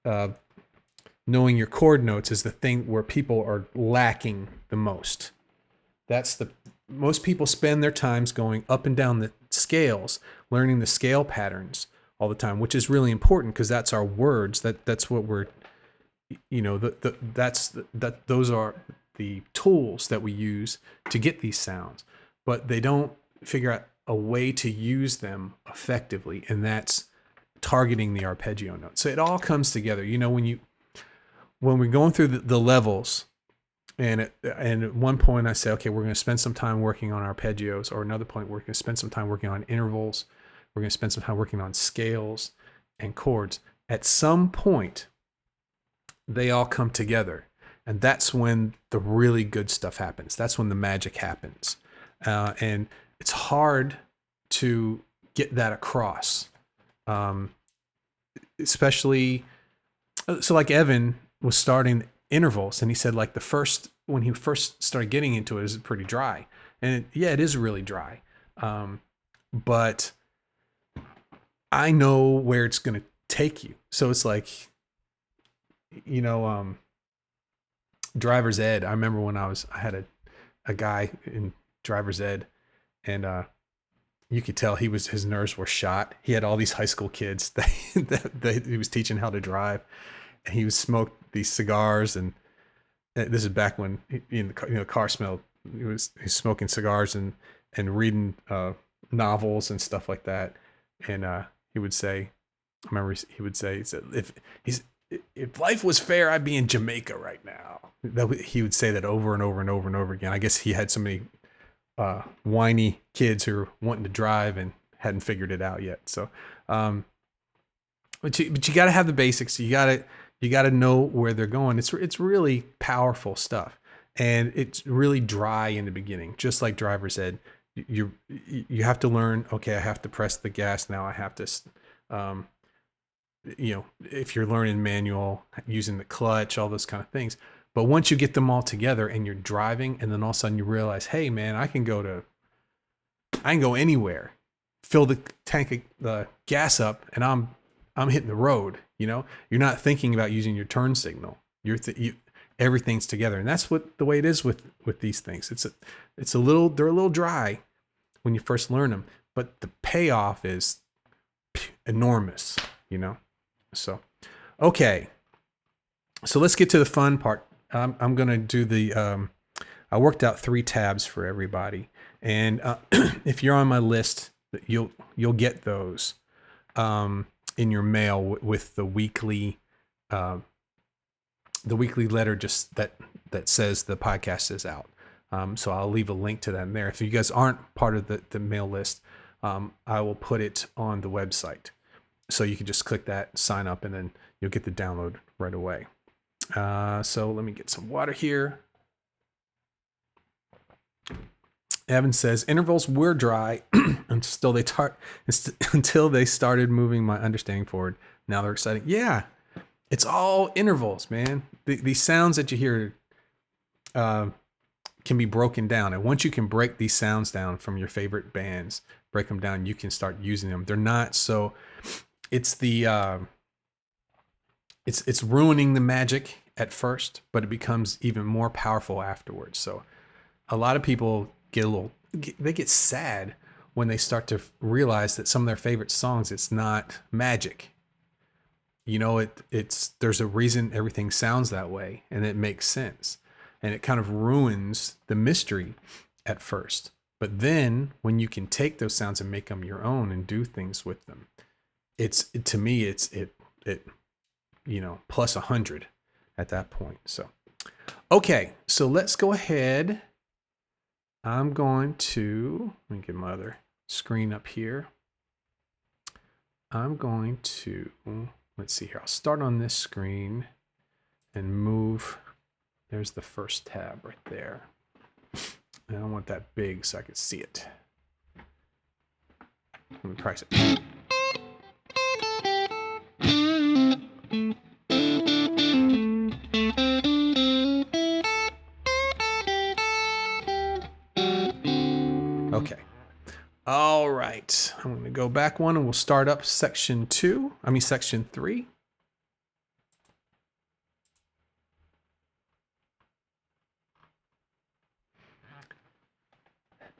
knowing your chord notes, is the thing where people are lacking the most. Most people spend their times going up and down the scales, learning the scale patterns all the time, which is really important because that's our words. That's what we're, those are the tools that we use to get these sounds, but they don't figure out a way to use them effectively, and that's targeting the arpeggio note. So it all comes together. When we're going through the levels, and at one point I say, okay, we're going to spend some time working on arpeggios, or another point we're going to spend some time working on intervals. We're going to spend some time working on scales and chords. At some point, they all come together, and that's when the really good stuff happens. That's when the magic happens, and it's hard to get that across, especially. So like Evan was starting intervals, and he said like when he first started getting into it was pretty dry, and it is really dry, but I know where it's going to take you. So it's like, driver's ed. I remember when I had a guy in driver's ed, and you could tell his nerves were shot. He had all these high school kids that he was teaching how to drive, and he was smoked these cigars. And this is back when car smelled. He was smoking cigars and reading novels and stuff like that. And he would say, he said, if life was fair, I'd be in Jamaica right now. He would say that over and over and over and over again. I guess he had so many whiny kids who were wanting to drive and hadn't figured it out yet. So, but you got to have the basics. You got to know where they're going. It's really powerful stuff, and it's really dry in the beginning, just like driver's ed. You have to learn, okay, I have to press the gas now. I have to, if you're learning manual, using the clutch, all those kind of things. But once you get them all together and you're driving, and then all of a sudden you realize, hey man, I can go anywhere, fill the tank of the gas up, and I'm hitting the road. You're not thinking about using your turn signal. Everything's together, and that's the way it is with these things. They're a little dry when you first learn them, but the payoff is enormous. So, okay. So let's get to the fun part. I'm going to do I worked out 3 tabs for everybody. And if you're on my list, you'll get those in your mail with the weekly letter just that says the podcast is out. So I'll leave a link to that in there. If you guys aren't part of the mail list, I will put it on the website. So you can just click that, sign up, and then you'll get the download right away. So let me get some water here. Evan says, intervals were dry until they started moving my understanding forward. Now they're exciting. Yeah, it's all intervals, man. These sounds that you hear can be broken down. And once you can break these sounds down from your favorite bands, break them down, you can start using them. They're not so... It's it's ruining the magic at first, but it becomes even more powerful afterwards. So a lot of people get sad when they start to realize that some of their favorite songs, it's not magic. You know, there's a reason everything sounds that way, and it makes sense. And it kind of ruins the mystery at first. But then when you can take those sounds and make them your own and do things with them, to me, it's you know, plus 100 at that point. So, okay, so let's go ahead. I'm going to, let me get my other screen up here. I'm going to, let's see here. I'll start on this screen and move. There's the first tab right there. And I want that big so I can see it. Let me price it. Okay. All right. I'm going to go back one and we'll start up section 3.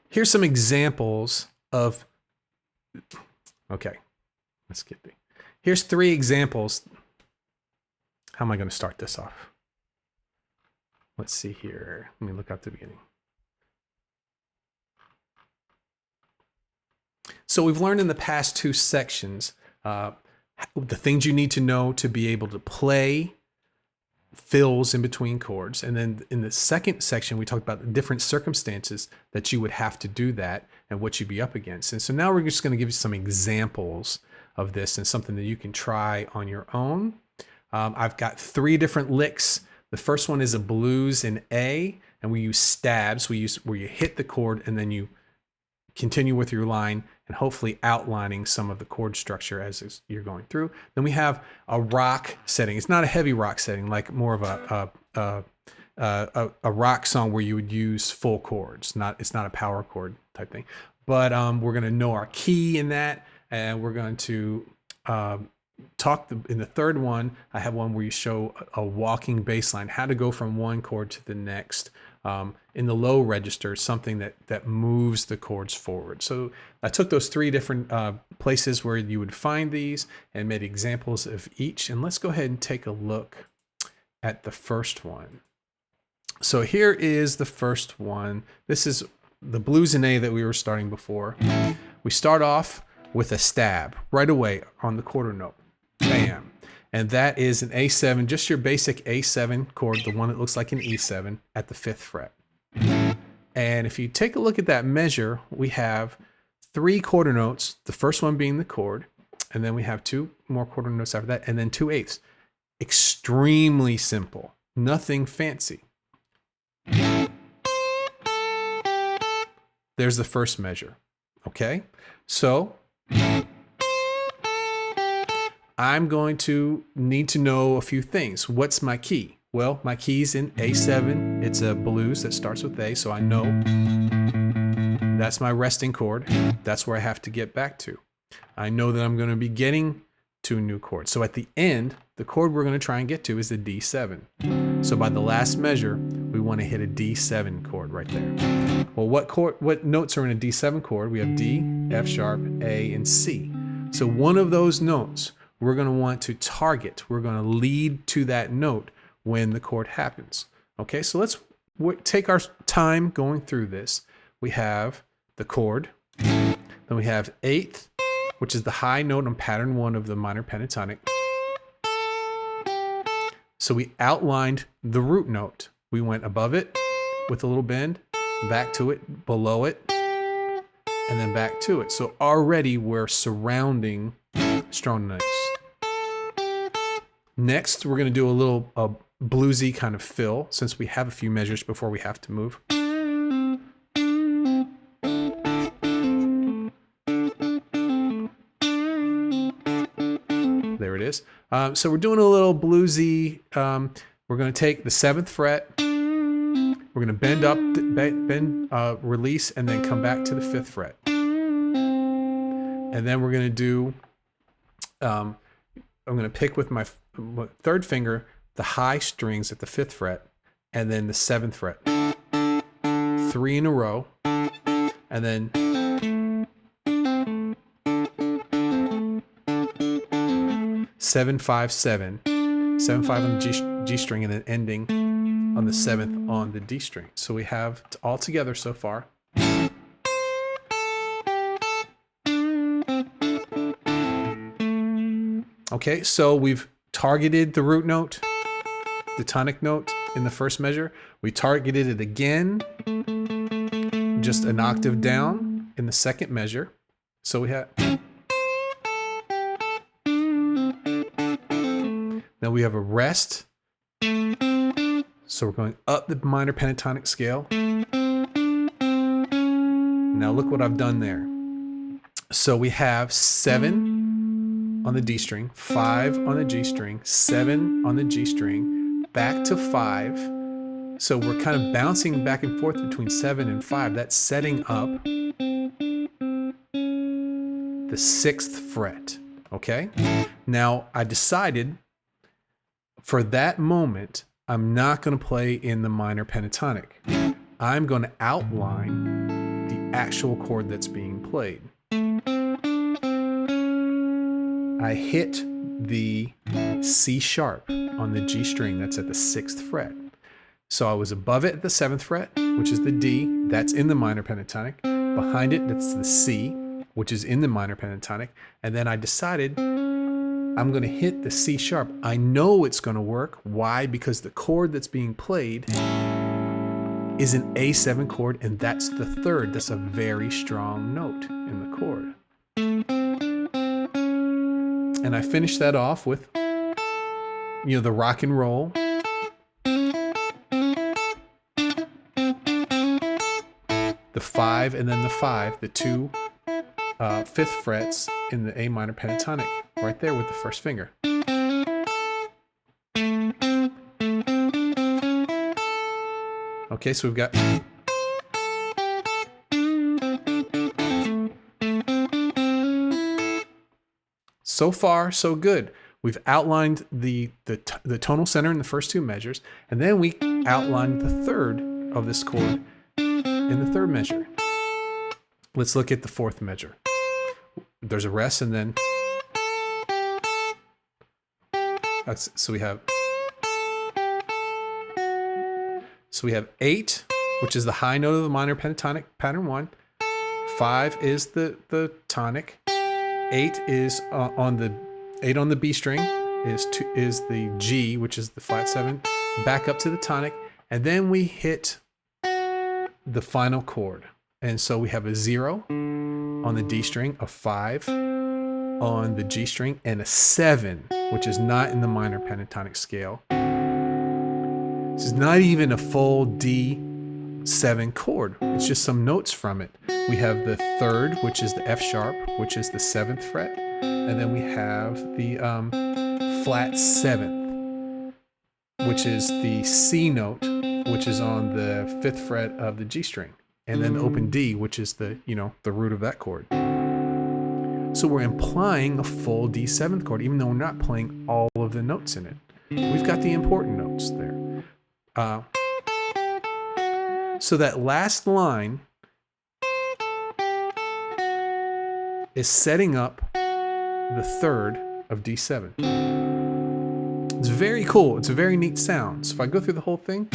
Here's some examples of, okay, let's get the, here's 3 examples. How am I going to start this off? Let's see here. Let me look at the beginning. So we've learned in the past 2 sections, the things you need to know to be able to play fills in between chords. And then in the second section, we talked about the different circumstances that you would have to do that and what you'd be up against. And so now we're just going to give you some examples of this and something that you can try on your own. I've got 3 different licks. The first one is a blues in A, and we use stabs. We use where you hit the chord and then you continue with your line and hopefully outlining some of the chord structure as you're going through. Then we have a rock setting. It's not a heavy rock setting, like more of a rock song where you would use full chords. It's not a power chord type thing. But we're going to know our key in that, and we're going to talk in the third one. I have one where you show a walking bass line, how to go from one chord to the next. In the low register, something that moves the chords forward. So I took those 3 different places where you would find these and made examples of each. And let's go ahead and take a look at the first one. So here is the first one. This is the blues in A that we were starting before. We start off with a stab right away on the quarter note. Bam. And that is an A7, just your basic A7 chord, the one that looks like an E7 at the 5th fret. And if you take a look at that measure, we have 3 quarter notes, the first one being the chord, and then we have 2 more quarter notes after that, and then 2/8. Extremely simple, nothing fancy. There's the first measure, okay? So I'm going to need to know a few things. What's my key? Well, my key's in A7. It's a blues that starts with A, so I know that's my resting chord. That's where I have to get back to. I know that I'm going to be getting to a new chord. So at the end, the chord we're going to try and get to is the D7. So by the last measure, we want to hit a D7 chord right there. Well, what notes are in a D7 chord? We have D, F sharp, A, and C. So one of those notes we're going to want to target. We're going to lead to that note when the chord happens. Okay, so let's take our time going through this. We have the chord, then we have 8th, which is the high note on pattern 1 of the minor pentatonic. So we outlined the root note. We went above it with a little bend, back to it, below it, and then back to it. So already we're surrounding strong notes. Next, we're going to do a little bluesy kind of fill, since we have a few measures before we have to move. There it is. So we're doing a little bluesy. We're going to take the 7th fret. We're going to bend up, release, and then come back to the 5th fret. And then we're going to do, I'm going to pick with my 3rd finger the high strings at the 5th fret, and then the 7th fret. 3 in a row, and then 7, 5, 7, 7, 5 on the G string, and then ending on the 7th on the D string. So we have it all together so far. Okay, so we've targeted the root note, the tonic note in the first measure. We targeted it again, just an octave down in the second measure. So we have, now we have a rest. So we're going up the minor pentatonic scale. Now look what I've done there. So we have 7 on the D string, 5 on the G string, 7 on the G string, back to 5. So we're kind of bouncing back and forth between 7 and 5. That's setting up the 6th fret, okay? Now I decided for that moment, I'm not going to play in the minor pentatonic. I'm going to outline the actual chord that's being played. I hit the C sharp on the G string, that's at the 6th fret. So I was above it at the 7th fret, which is the D, that's in the minor pentatonic. Behind it, that's the C, which is in the minor pentatonic. And then I decided I'm going to hit the C sharp. I know it's going to work. Why? Because the chord that's being played is an A7 chord, and that's the 3rd. That's a very strong note in the chord. And I finished that off with, you know, the rock and roll. The 5 and then the 5, the 2 5th frets in the A minor pentatonic, right there with the first finger. Okay, so we've got so far so good. We've outlined the tonal center in the first 2 measures, and then we outlined the 3rd of this chord in the 3rd measure. Let's look at the 4th measure. There's a rest, and then so we have 8, which is the high note of the minor pentatonic, pattern 1. 5 is the tonic. 8 is on the B string is the G, which is the flat 7. Back up to the tonic, and then we hit the final chord. And so we have a 0 on the D string, a 5 on the G string, and a 7, which is not in the minor pentatonic scale. This is not even a full D7 chord. It's just some notes from it. We have the 3rd, which is the F sharp, which is the 7th fret. And then we have the flat 7th, which is the C note, which is on the 5th fret of the G string. And then the open D, which is the root of that chord. So we're implying a full D7th chord, even though we're not playing all of the notes in it. We've got the important notes there. So that last line is setting up the 3rd of D7. It's very cool. It's a very neat sound. So if I go through the whole thing.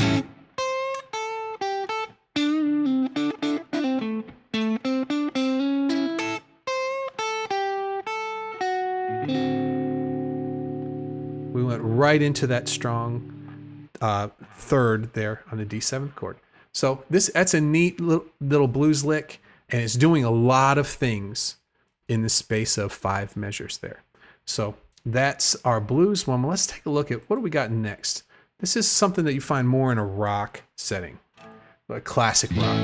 We went right into that strong 3rd there on the D7th chord. So that's a neat little blues lick, and it's doing a lot of things in the space of 5 measures there. So that's our blues one. Let's take a look at what do we got next. This is something that you find more in a rock setting, like classic rock.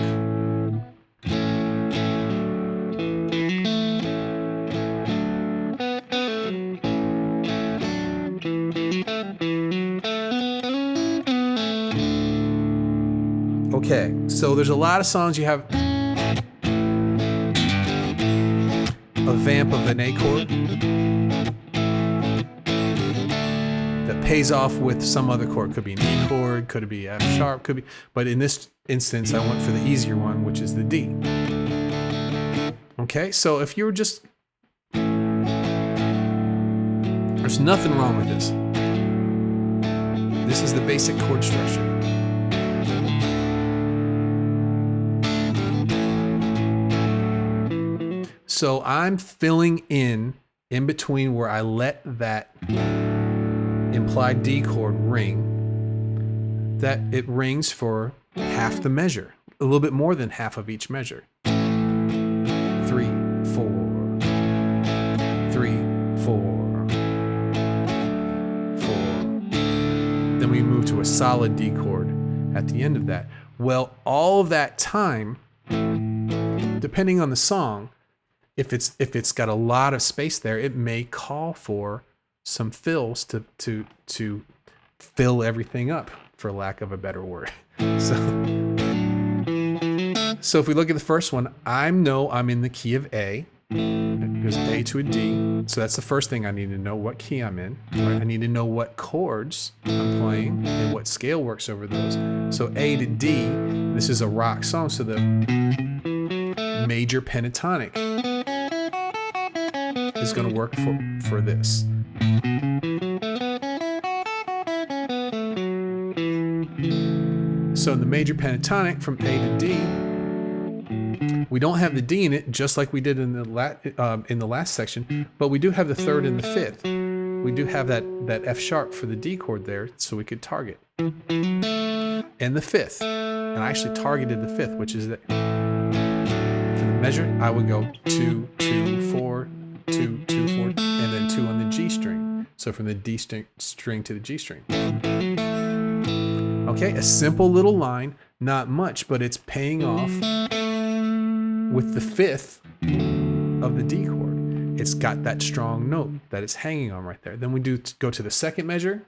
Okay, so there's a lot of songs you have a vamp of an A chord that pays off with some other chord. Could be an E chord, could be F sharp, could be, but in this instance I went for the easier one, which is the D. Okay, so if you were just There's nothing wrong with this. This is the basic chord structure. So I'm filling in between where I let that implied D chord ring, that it rings for half the measure, a little bit more than half of each measure. 3, 4, 3, 4, 4. Then we move to a solid D chord at the end of that. Well, all of that time, depending on the song, if it's got a lot of space there, it may call for some fills to fill everything up, for lack of a better word. So if we look at the first one, I know I'm in the key of A. It goes A to a D. So that's the first thing I need to know, what key I'm in. Right? I need to know what chords I'm playing and what scale works over those. So A to D, this is a rock song, so the major pentatonic is going to work for this. So the major pentatonic from A to D, we don't have the D in it, just like we did in the last section, but we do have the third and the fifth. We do have that F sharp for the D chord there, so we could target. And the fifth, and I actually targeted the fifth, which is that for the measure, I would go 2, 2, 4, 2, 2, 4, and then 2 on the G string. So from the D string to the G string. Okay, a simple little line, not much, but it's paying off with the fifth of the D chord. It's got that strong note that it's hanging on right there. Then we do go to the second measure.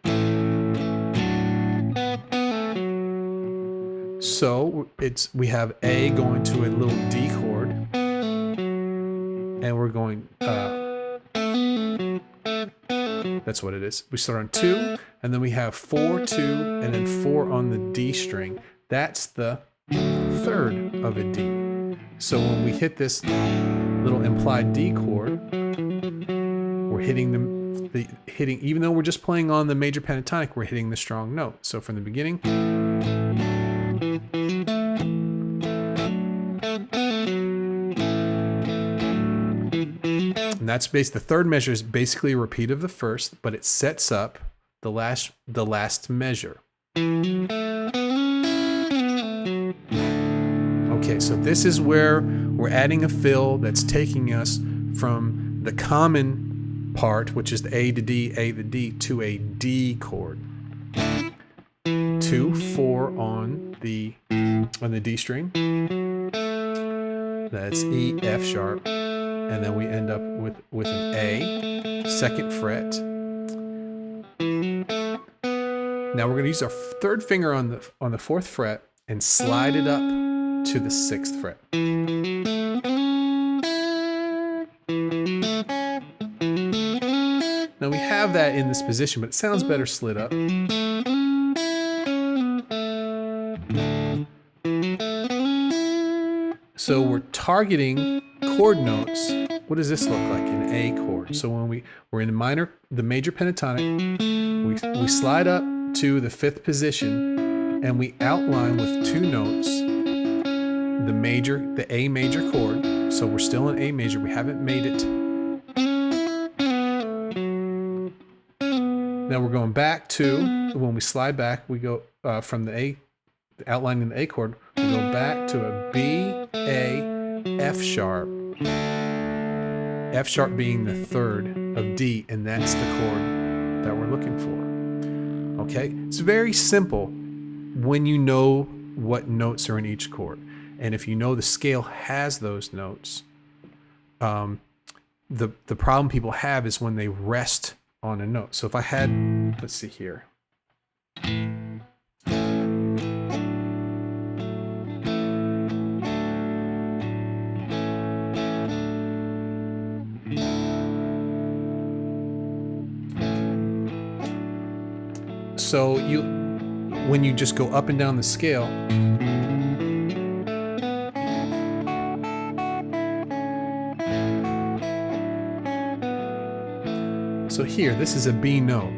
So we have A going to a little D chord, and we're going, that's what it is. We start on 2, and then we have 4, 2, and then 4 on the D string. That's the third of a D. So when we hit this little implied D chord, we're hitting even though we're just playing on the major pentatonic, we're hitting the strong note. So from the beginning, and that's the third measure is basically a repeat of the first, but it sets up the last measure. Okay, so this is where we're adding a fill that's taking us from the common part, which is the A to D, A to D, to a D chord. 2, 4 on the D string. That's E, F sharp, and then we end up with an A, second fret. Now we're going to use our third finger on the fourth fret and slide it up to the 6th fret. Now we have that in this position, but it sounds better slid up. So we're targeting chord notes. What does this look like? An A chord. So when we're in the major pentatonic, we slide up to the 5th position, and we outline with 2 notes the A major chord. So we're still in A major. We haven't made it. Now we're going back to, when we slide back, we go from the outlining the A chord, we go back to a B, A, F sharp. F sharp being the third of D, and that's the chord that we're looking for. Okay, it's very simple when you know what notes are in each chord. And if you know the scale has those notes, the problem people have is when they rest on a note. So if I had, let's see here. So when you just go up and down the scale, so So here, this is a B note.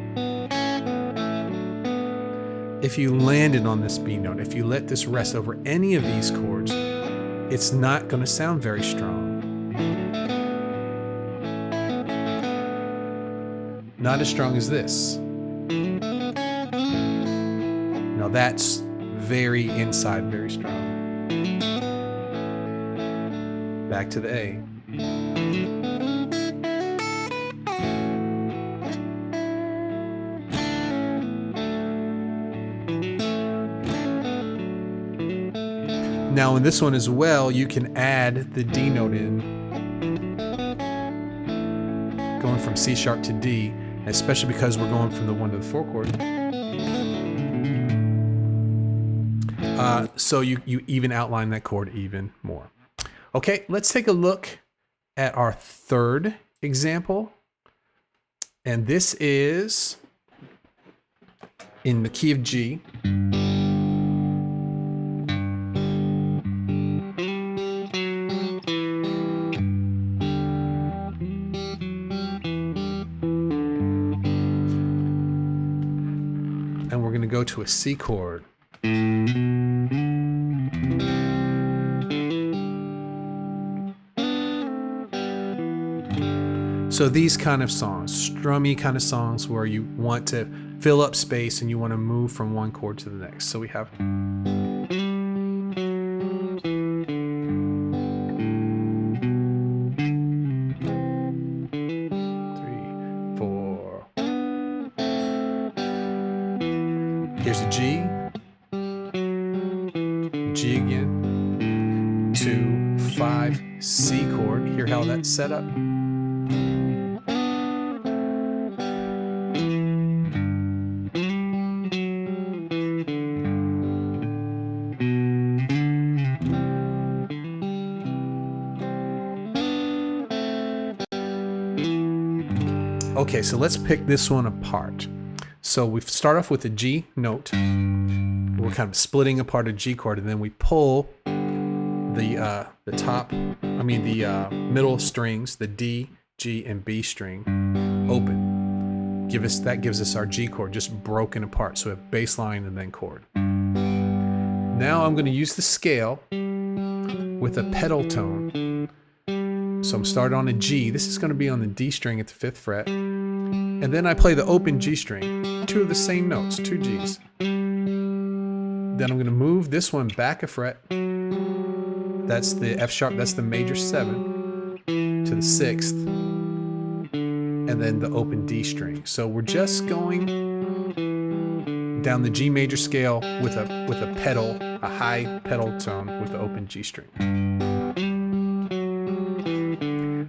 If you landed on this B note, if you let this rest over any of these chords, it's not going to sound very strong. Not as strong as this. Now that's very inside, very strong. Back to the A. Now in this one as well, you can add the D note in, going from C sharp to D, especially because we're going from the 1 to the 4 chord. So you even outline that chord even more. Okay, let's take a look at our third example. And this is in the key of G. And we're going to go to a C chord. So these kind of songs, strummy kind of songs where you want to fill up space and you want to move from one chord to the next. So we have here's a G, G again, 2, 5, C chord. Hear how that's set up? Okay, so let's pick this one apart. So we start off with a G note. We're kind of splitting apart a G chord, and then we pull the middle strings, the D, G, and B string, open. That gives us our G chord, just broken apart. So we have bass line and then chord. Now I'm going to use the scale with a pedal tone. So I'm starting on a G. This is going to be on the D string at the 5th fret. And then I play the open G string, 2 of the same notes, 2 Gs. Then I'm going to move this one back a fret. That's the F sharp, that's the major 7 to the 6th. And then the open D string. So we're just going down the G major scale with a pedal, a high pedal tone with the open G string.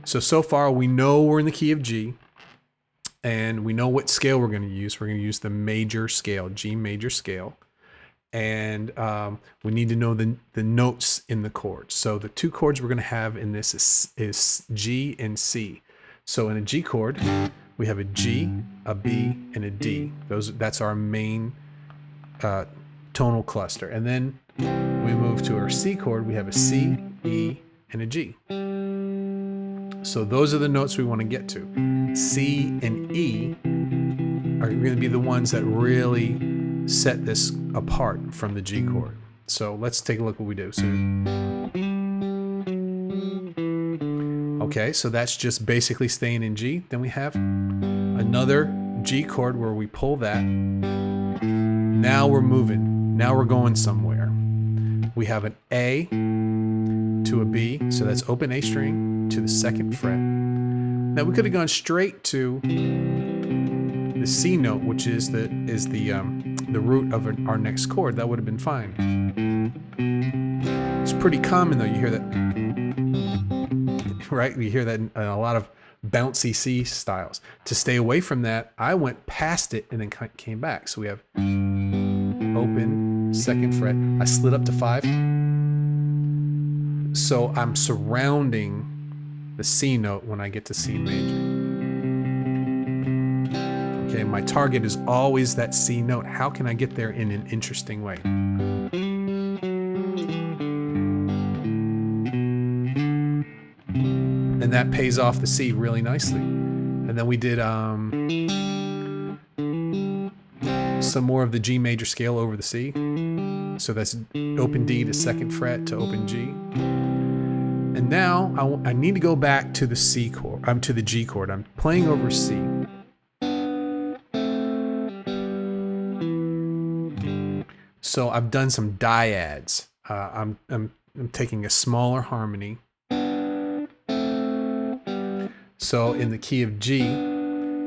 So far we know we're in the key of G. And we know what scale we're going to use. We're going to use the major scale, G major scale. And we need to know the notes in the chords. So the 2 chords we're going to have in this is G and C. So in a G chord, we have a G, a B, and a D. That's our main tonal cluster. And then we move to our C chord. We have a C, E, and a G. So those are the notes we want to get to. C and E are going to be the ones that really set this apart from the G chord. So let's take a look what we do. Okay, so that's just basically staying in G. Then we have another G chord where we pull that. Now we're moving. Now we're going somewhere. We have an A to a B, so that's open A string to the 2nd fret. Now we could have gone straight to the C note, which is the root of our next chord. That would have been fine. It's pretty common though. You hear that, right? You hear that in a lot of bouncy C styles. To stay away from that, I went past it and then came back. So we have open 2nd fret. I slid up to 5. So I'm surrounding the C note when I get to C major. Okay, my target is always that C note. How can I get there in an interesting way? And that pays off the C really nicely. And And then we did some more of the G major scale over the C. So that's open D to 2nd fret to open G. And now I need to go back to the C chord. I'm to the G chord. I'm playing over C. So I've done some dyads. I'm taking a smaller harmony. So in the key of G,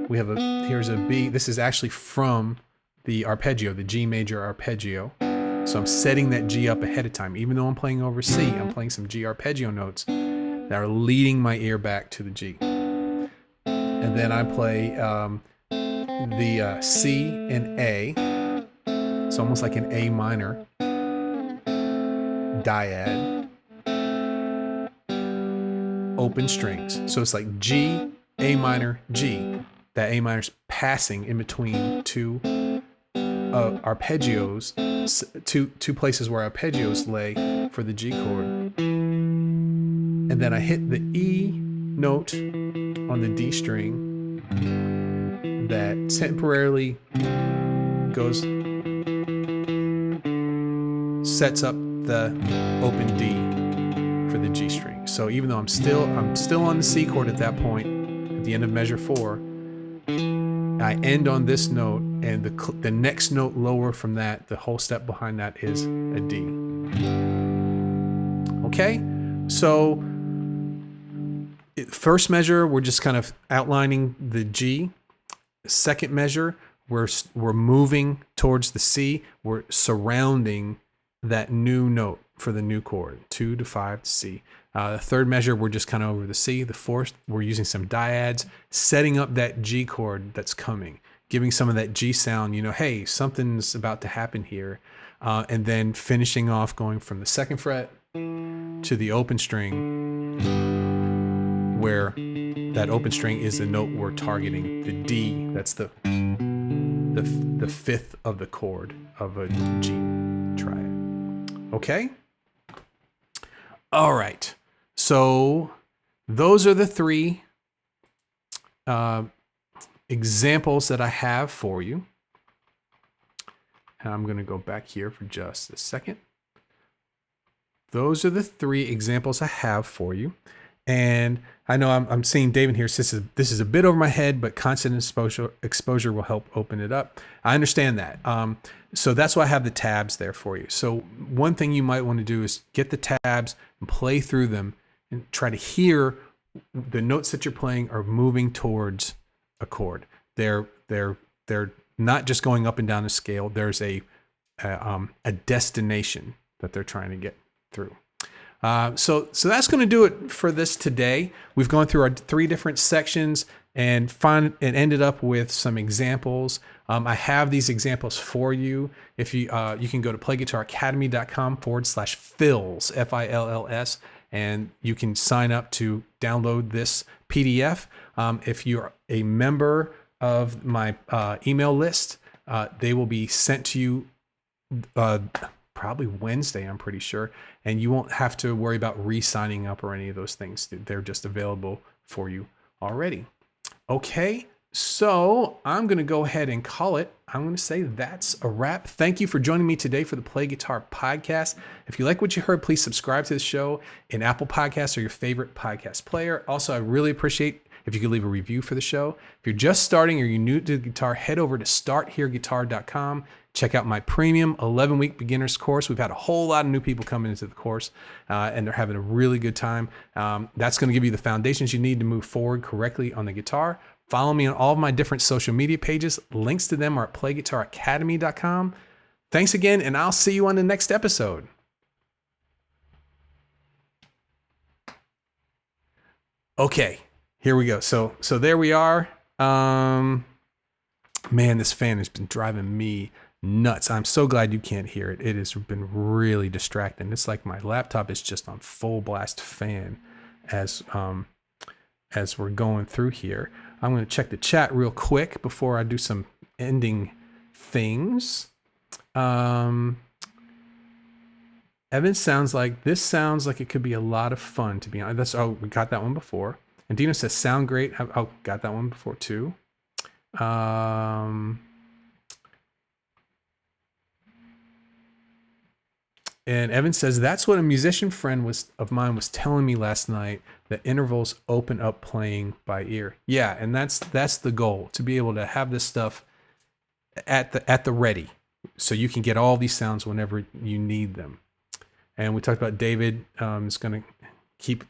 we have here's a B. This is actually from the arpeggio, the G major arpeggio. So I'm setting that G up ahead of time. Even though I'm playing over C, I'm playing some G arpeggio notes that are leading my ear back to the G. And then I play the C and A. It's almost like an A minor dyad. Open strings. So it's like G, A minor, G. That A minor's passing in between two arpeggios, two places where arpeggios lay for the G chord. And then I hit the E note on the D string that temporarily sets up the open D for the G string. So even though I'm still on the C chord at that point, at the end of measure 4, I end on this note, and the next note lower from that, the whole step behind that, is a D. Okay, so first measure, we're just kind of outlining the G. Second measure, we're moving towards the C. We're surrounding that new note for the new chord, 2 to 5 to C. The third measure, we're just kind of over the C. The fourth, we're using some dyads, setting up that G chord that's coming, giving some of that G sound, hey, something's about to happen here. And then finishing off going from the 2nd fret to the open string, where that open string is the note we're targeting, the D. That's the 5th of the chord of a G triad. Okay? All right. So those are the 3 examples that I have for you. And I'm going to go back here for just a second. Those are the 3 examples I have for you. And I know I'm seeing David here says this is a bit over my head, but constant exposure will help open it up. I understand that. So that's why I have the tabs there for you. So one thing you might want to do is get the tabs and play through them and try to hear the notes that you're playing are moving towards a chord. They're not just going up and down a scale. There's a destination that they're trying to get through. So that's going to do it for this today. We've gone through our 3 different sections and ended up with some examples. I have these examples for you. If you can go to playguitaracademy.com/fills, FILLS, and you can sign up to download this PDF. If you're a member of my email list, they will be sent to you probably Wednesday, I'm pretty sure, and you won't have to worry about re-signing up or any of those things. They're just available for you already. Okay, so I'm going to go ahead and call it. I'm going to say that's a wrap. Thank you for joining me today for the Play Guitar Podcast. If you like what you heard, please subscribe to the show in Apple Podcasts or your favorite podcast player. Also, I really appreciate if you could leave a review for the show. If you're just starting or you're new to the guitar, head over to starthereguitar.com. Check out my premium 11-week beginner's course. We've had a whole lot of new people coming into the course, and they're having a really good time. That's going to give you the foundations you need to move forward correctly on the guitar. Follow me on all of my different social media pages. Links to them are at playguitaracademy.com. Thanks again, and I'll see you on the next episode. Okay, here we go. So there we are. Man, this fan has been driving me nuts. I'm so glad you can't hear it. It has been really distracting. It's like my laptop is just on full blast fan as we're going through here. I'm going to check the chat real quick before I do some ending things. Evan sounds like it could be a lot of fun, to be honest. We got that one before. And Dino says, sound great. Oh, got that one before too. And Evan says, that's what a musician friend of mine was telling me last night, that intervals open up playing by ear. Yeah, and that's the goal, to be able to have this stuff at the ready, so you can get all these sounds whenever you need them. And we talked about David is going to keep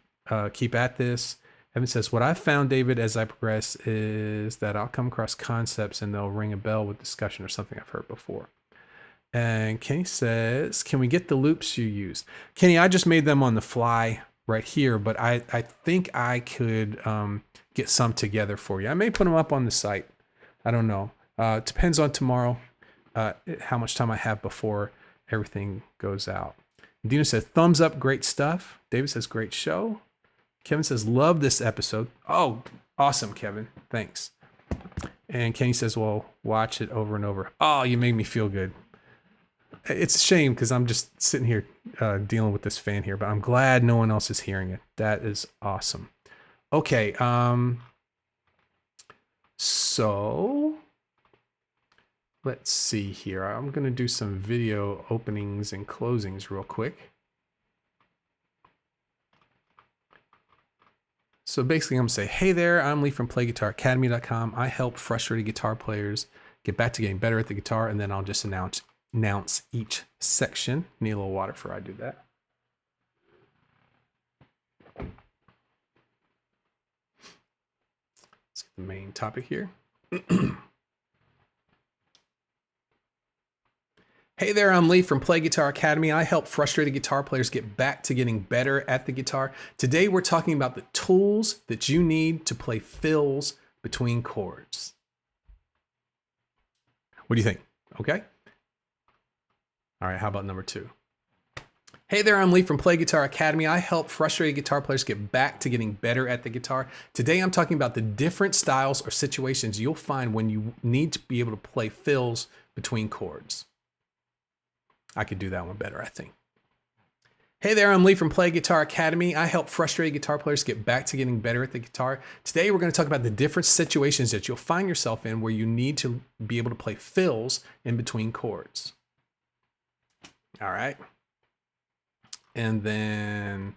at this. Evan says, what I've found, David, as I progress is that I'll come across concepts and they'll ring a bell with discussion or something I've heard before. And Kenny says, can we get the loops you use? Kenny, I just made them on the fly right here, but I think I could get some together for you. I may put them up on the site. I don't know. It depends on tomorrow, how much time I have before everything goes out. Dino says, thumbs up, great stuff. David says, great show. Kevin says, love this episode. Oh, awesome, Kevin. Thanks. And Kenny says, well, watch it over and over. Oh, you made me feel good. It's a shame because I'm just sitting here dealing with this fan here, but I'm glad no one else is hearing it. That is awesome. Okay. So let's see here. I'm going to do some video openings and closings real quick. So basically I'm going to say, hey there, I'm Lee from PlayGuitarAcademy.com. I help frustrated guitar players get back to getting better at the guitar, and then I'll just announce each section. Need a little water before I do that. Let's get the main topic here. Hey there, I'm Lee from Play Guitar Academy. I help frustrated guitar players get back to getting better at the guitar. Today we're talking about the tools that you need to play fills between chords. What do you think? Okay. All right, how about number 2? Hey there, I'm Lee from Play Guitar Academy. I help frustrated guitar players get back to getting better at the guitar. Today I'm talking about the different styles or situations you'll find when you need to be able to play fills between chords. I could do that one better, I think. Hey there, I'm Lee from Play Guitar Academy. I help frustrated guitar players get back to getting better at the guitar. Today we're going to talk about the different situations that you'll find yourself in where you need to be able to play fills in between chords. All right. And then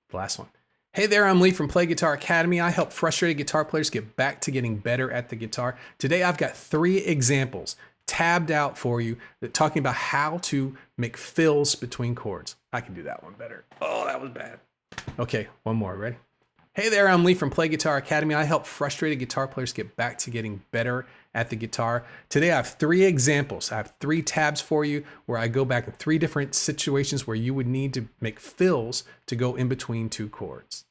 the last one. Hey there, I'm Lee from Play Guitar Academy. I help frustrated guitar players get back to getting better at the guitar. Today I've got 3 examples tabbed out for you that talking about how to make fills between chords. I can do that one better. Oh, that was bad. Okay, one more. Ready? Hey there, I'm Lee from Play Guitar Academy. I help frustrated guitar players get back to getting better at the guitar. Today I have 3 examples. I have 3 tabs for you where I go back in 3 different situations where you would need to make fills to go in between 2 chords.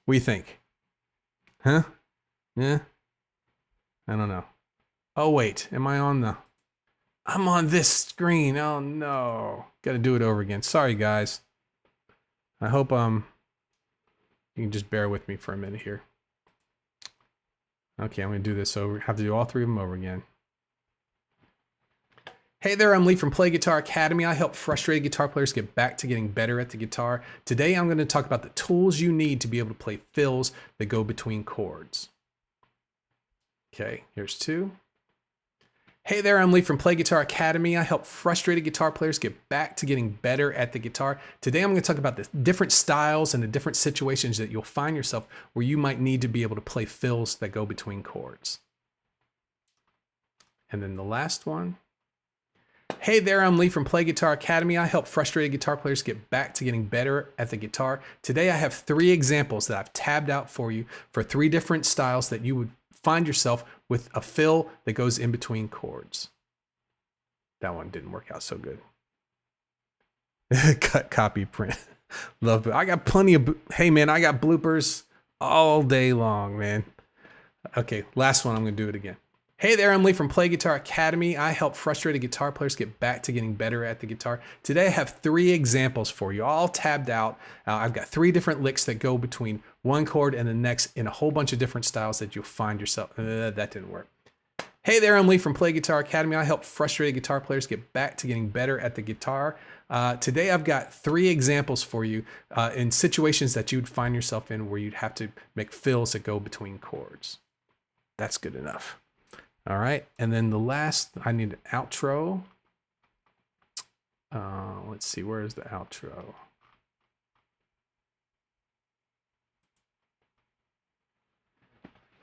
What do you think? Huh? Yeah? I don't know. Oh, wait, am I on the... I'm on this screen. Oh, no. Got to do it over again. Sorry, guys. I hope you can just bear with me for a minute here. Okay, I'm going to do this over. Have to do all 3 of them over again. Hey there, I'm Lee from Play Guitar Academy. I help frustrated guitar players get back to getting better at the guitar. Today, I'm going to talk about the tools you need to be able to play fills that go between chords. Okay, here's 2. Hey there, I'm Lee from Play Guitar Academy. I help frustrated guitar players get back to getting better at the guitar. Today I'm going to talk about the different styles and the different situations that you'll find yourself where you might need to be able to play fills that go between chords. And then the last one. Hey there, I'm Lee from Play Guitar Academy. I help frustrated guitar players get back to getting better at the guitar. Today I have 3 examples that I've tabbed out for you for 3 different styles that you would find yourself with a fill that goes in between chords. That one didn't work out so good. Cut, copy, print. Love it. I got plenty of, hey man, I got bloopers all day long, man. Okay, last one, I'm gonna do it again. Hey there, I'm Lee from Play Guitar Academy. I help frustrated guitar players get back to getting better at the guitar. Today I have 3 examples for you, all tabbed out. I've got 3 different licks that go between one chord and the next in a whole bunch of different styles that you'll find yourself. That didn't work. Hey there, I'm Lee from Play Guitar Academy. I help frustrated guitar players get back to getting better at the guitar. Today I've got 3 examples for you in situations that you'd find yourself in where you'd have to make fills that go between chords. That's good enough. All right, and then the last, I need an outro. Let's see, where is the outro?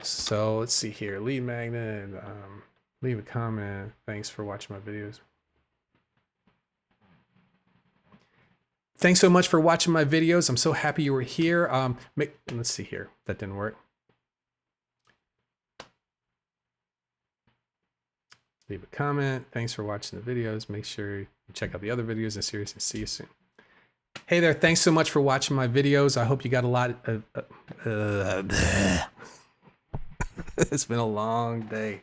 So let's see here, lead magnet, leave a comment. Thanks for watching my videos. Thanks so much for watching my videos. I'm so happy you were here. Let's see here, that didn't work. Leave a comment. Thanks for watching the videos. Make sure you check out the other videos in the series and see you soon. Hey there, thanks so much for watching my videos. I hope you got a lot of... It's been a long day.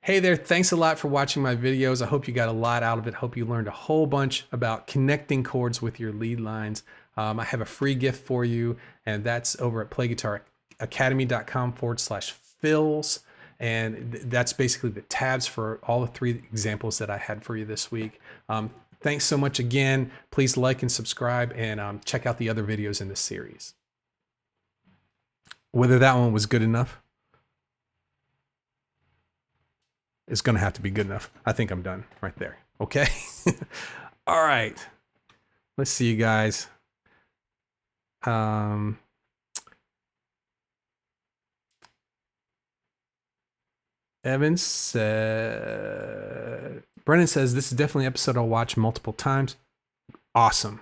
Hey there, thanks a lot for watching my videos. I hope you got a lot out of it. Hope you learned a whole bunch about connecting chords with your lead lines. I have a free gift for you, and that's over at playguitaracademy.com/fills. And that's basically the tabs for all the 3 examples that I had for you this week. Thanks so much again. Please like and subscribe, and check out the other videos in this series. Whether that one was good enough, it's going to have to be good enough. I think I'm done right there. Okay. All right. Let's see you guys. Brennan says, this is definitely an episode I'll watch multiple times. Awesome.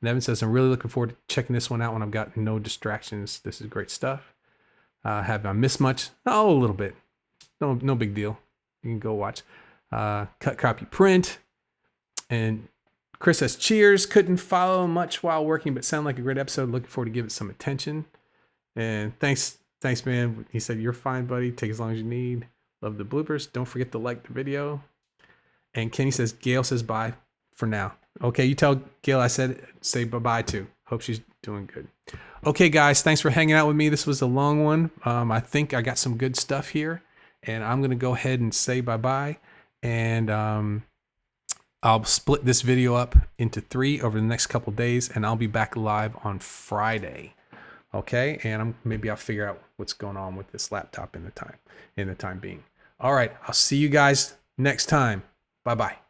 And Evan says, I'm really looking forward to checking this one out when I've got no distractions. This is great stuff. Have I missed much? Oh, a little bit. No big deal. You can go watch. Cut, copy, print. And Chris says, cheers. Couldn't follow much while working, but sound like a great episode. Looking forward to give it some attention. And thanks, man. He said, you're fine, buddy. Take as long as you need. Love the bloopers. Don't forget to like the video. And Kenny says, Gail says bye for now. Okay, you tell Gail I said say bye-bye too. Hope she's doing good. Okay, guys, thanks for hanging out with me. This was a long one. I think I got some good stuff here. And I'm going to go ahead and say bye-bye. And I'll split this video up into 3 over the next couple days. And I'll be back live on Friday. Okay, and maybe I'll figure out what's going on with this laptop in the time being. All right, I'll see you guys next time. Bye-bye.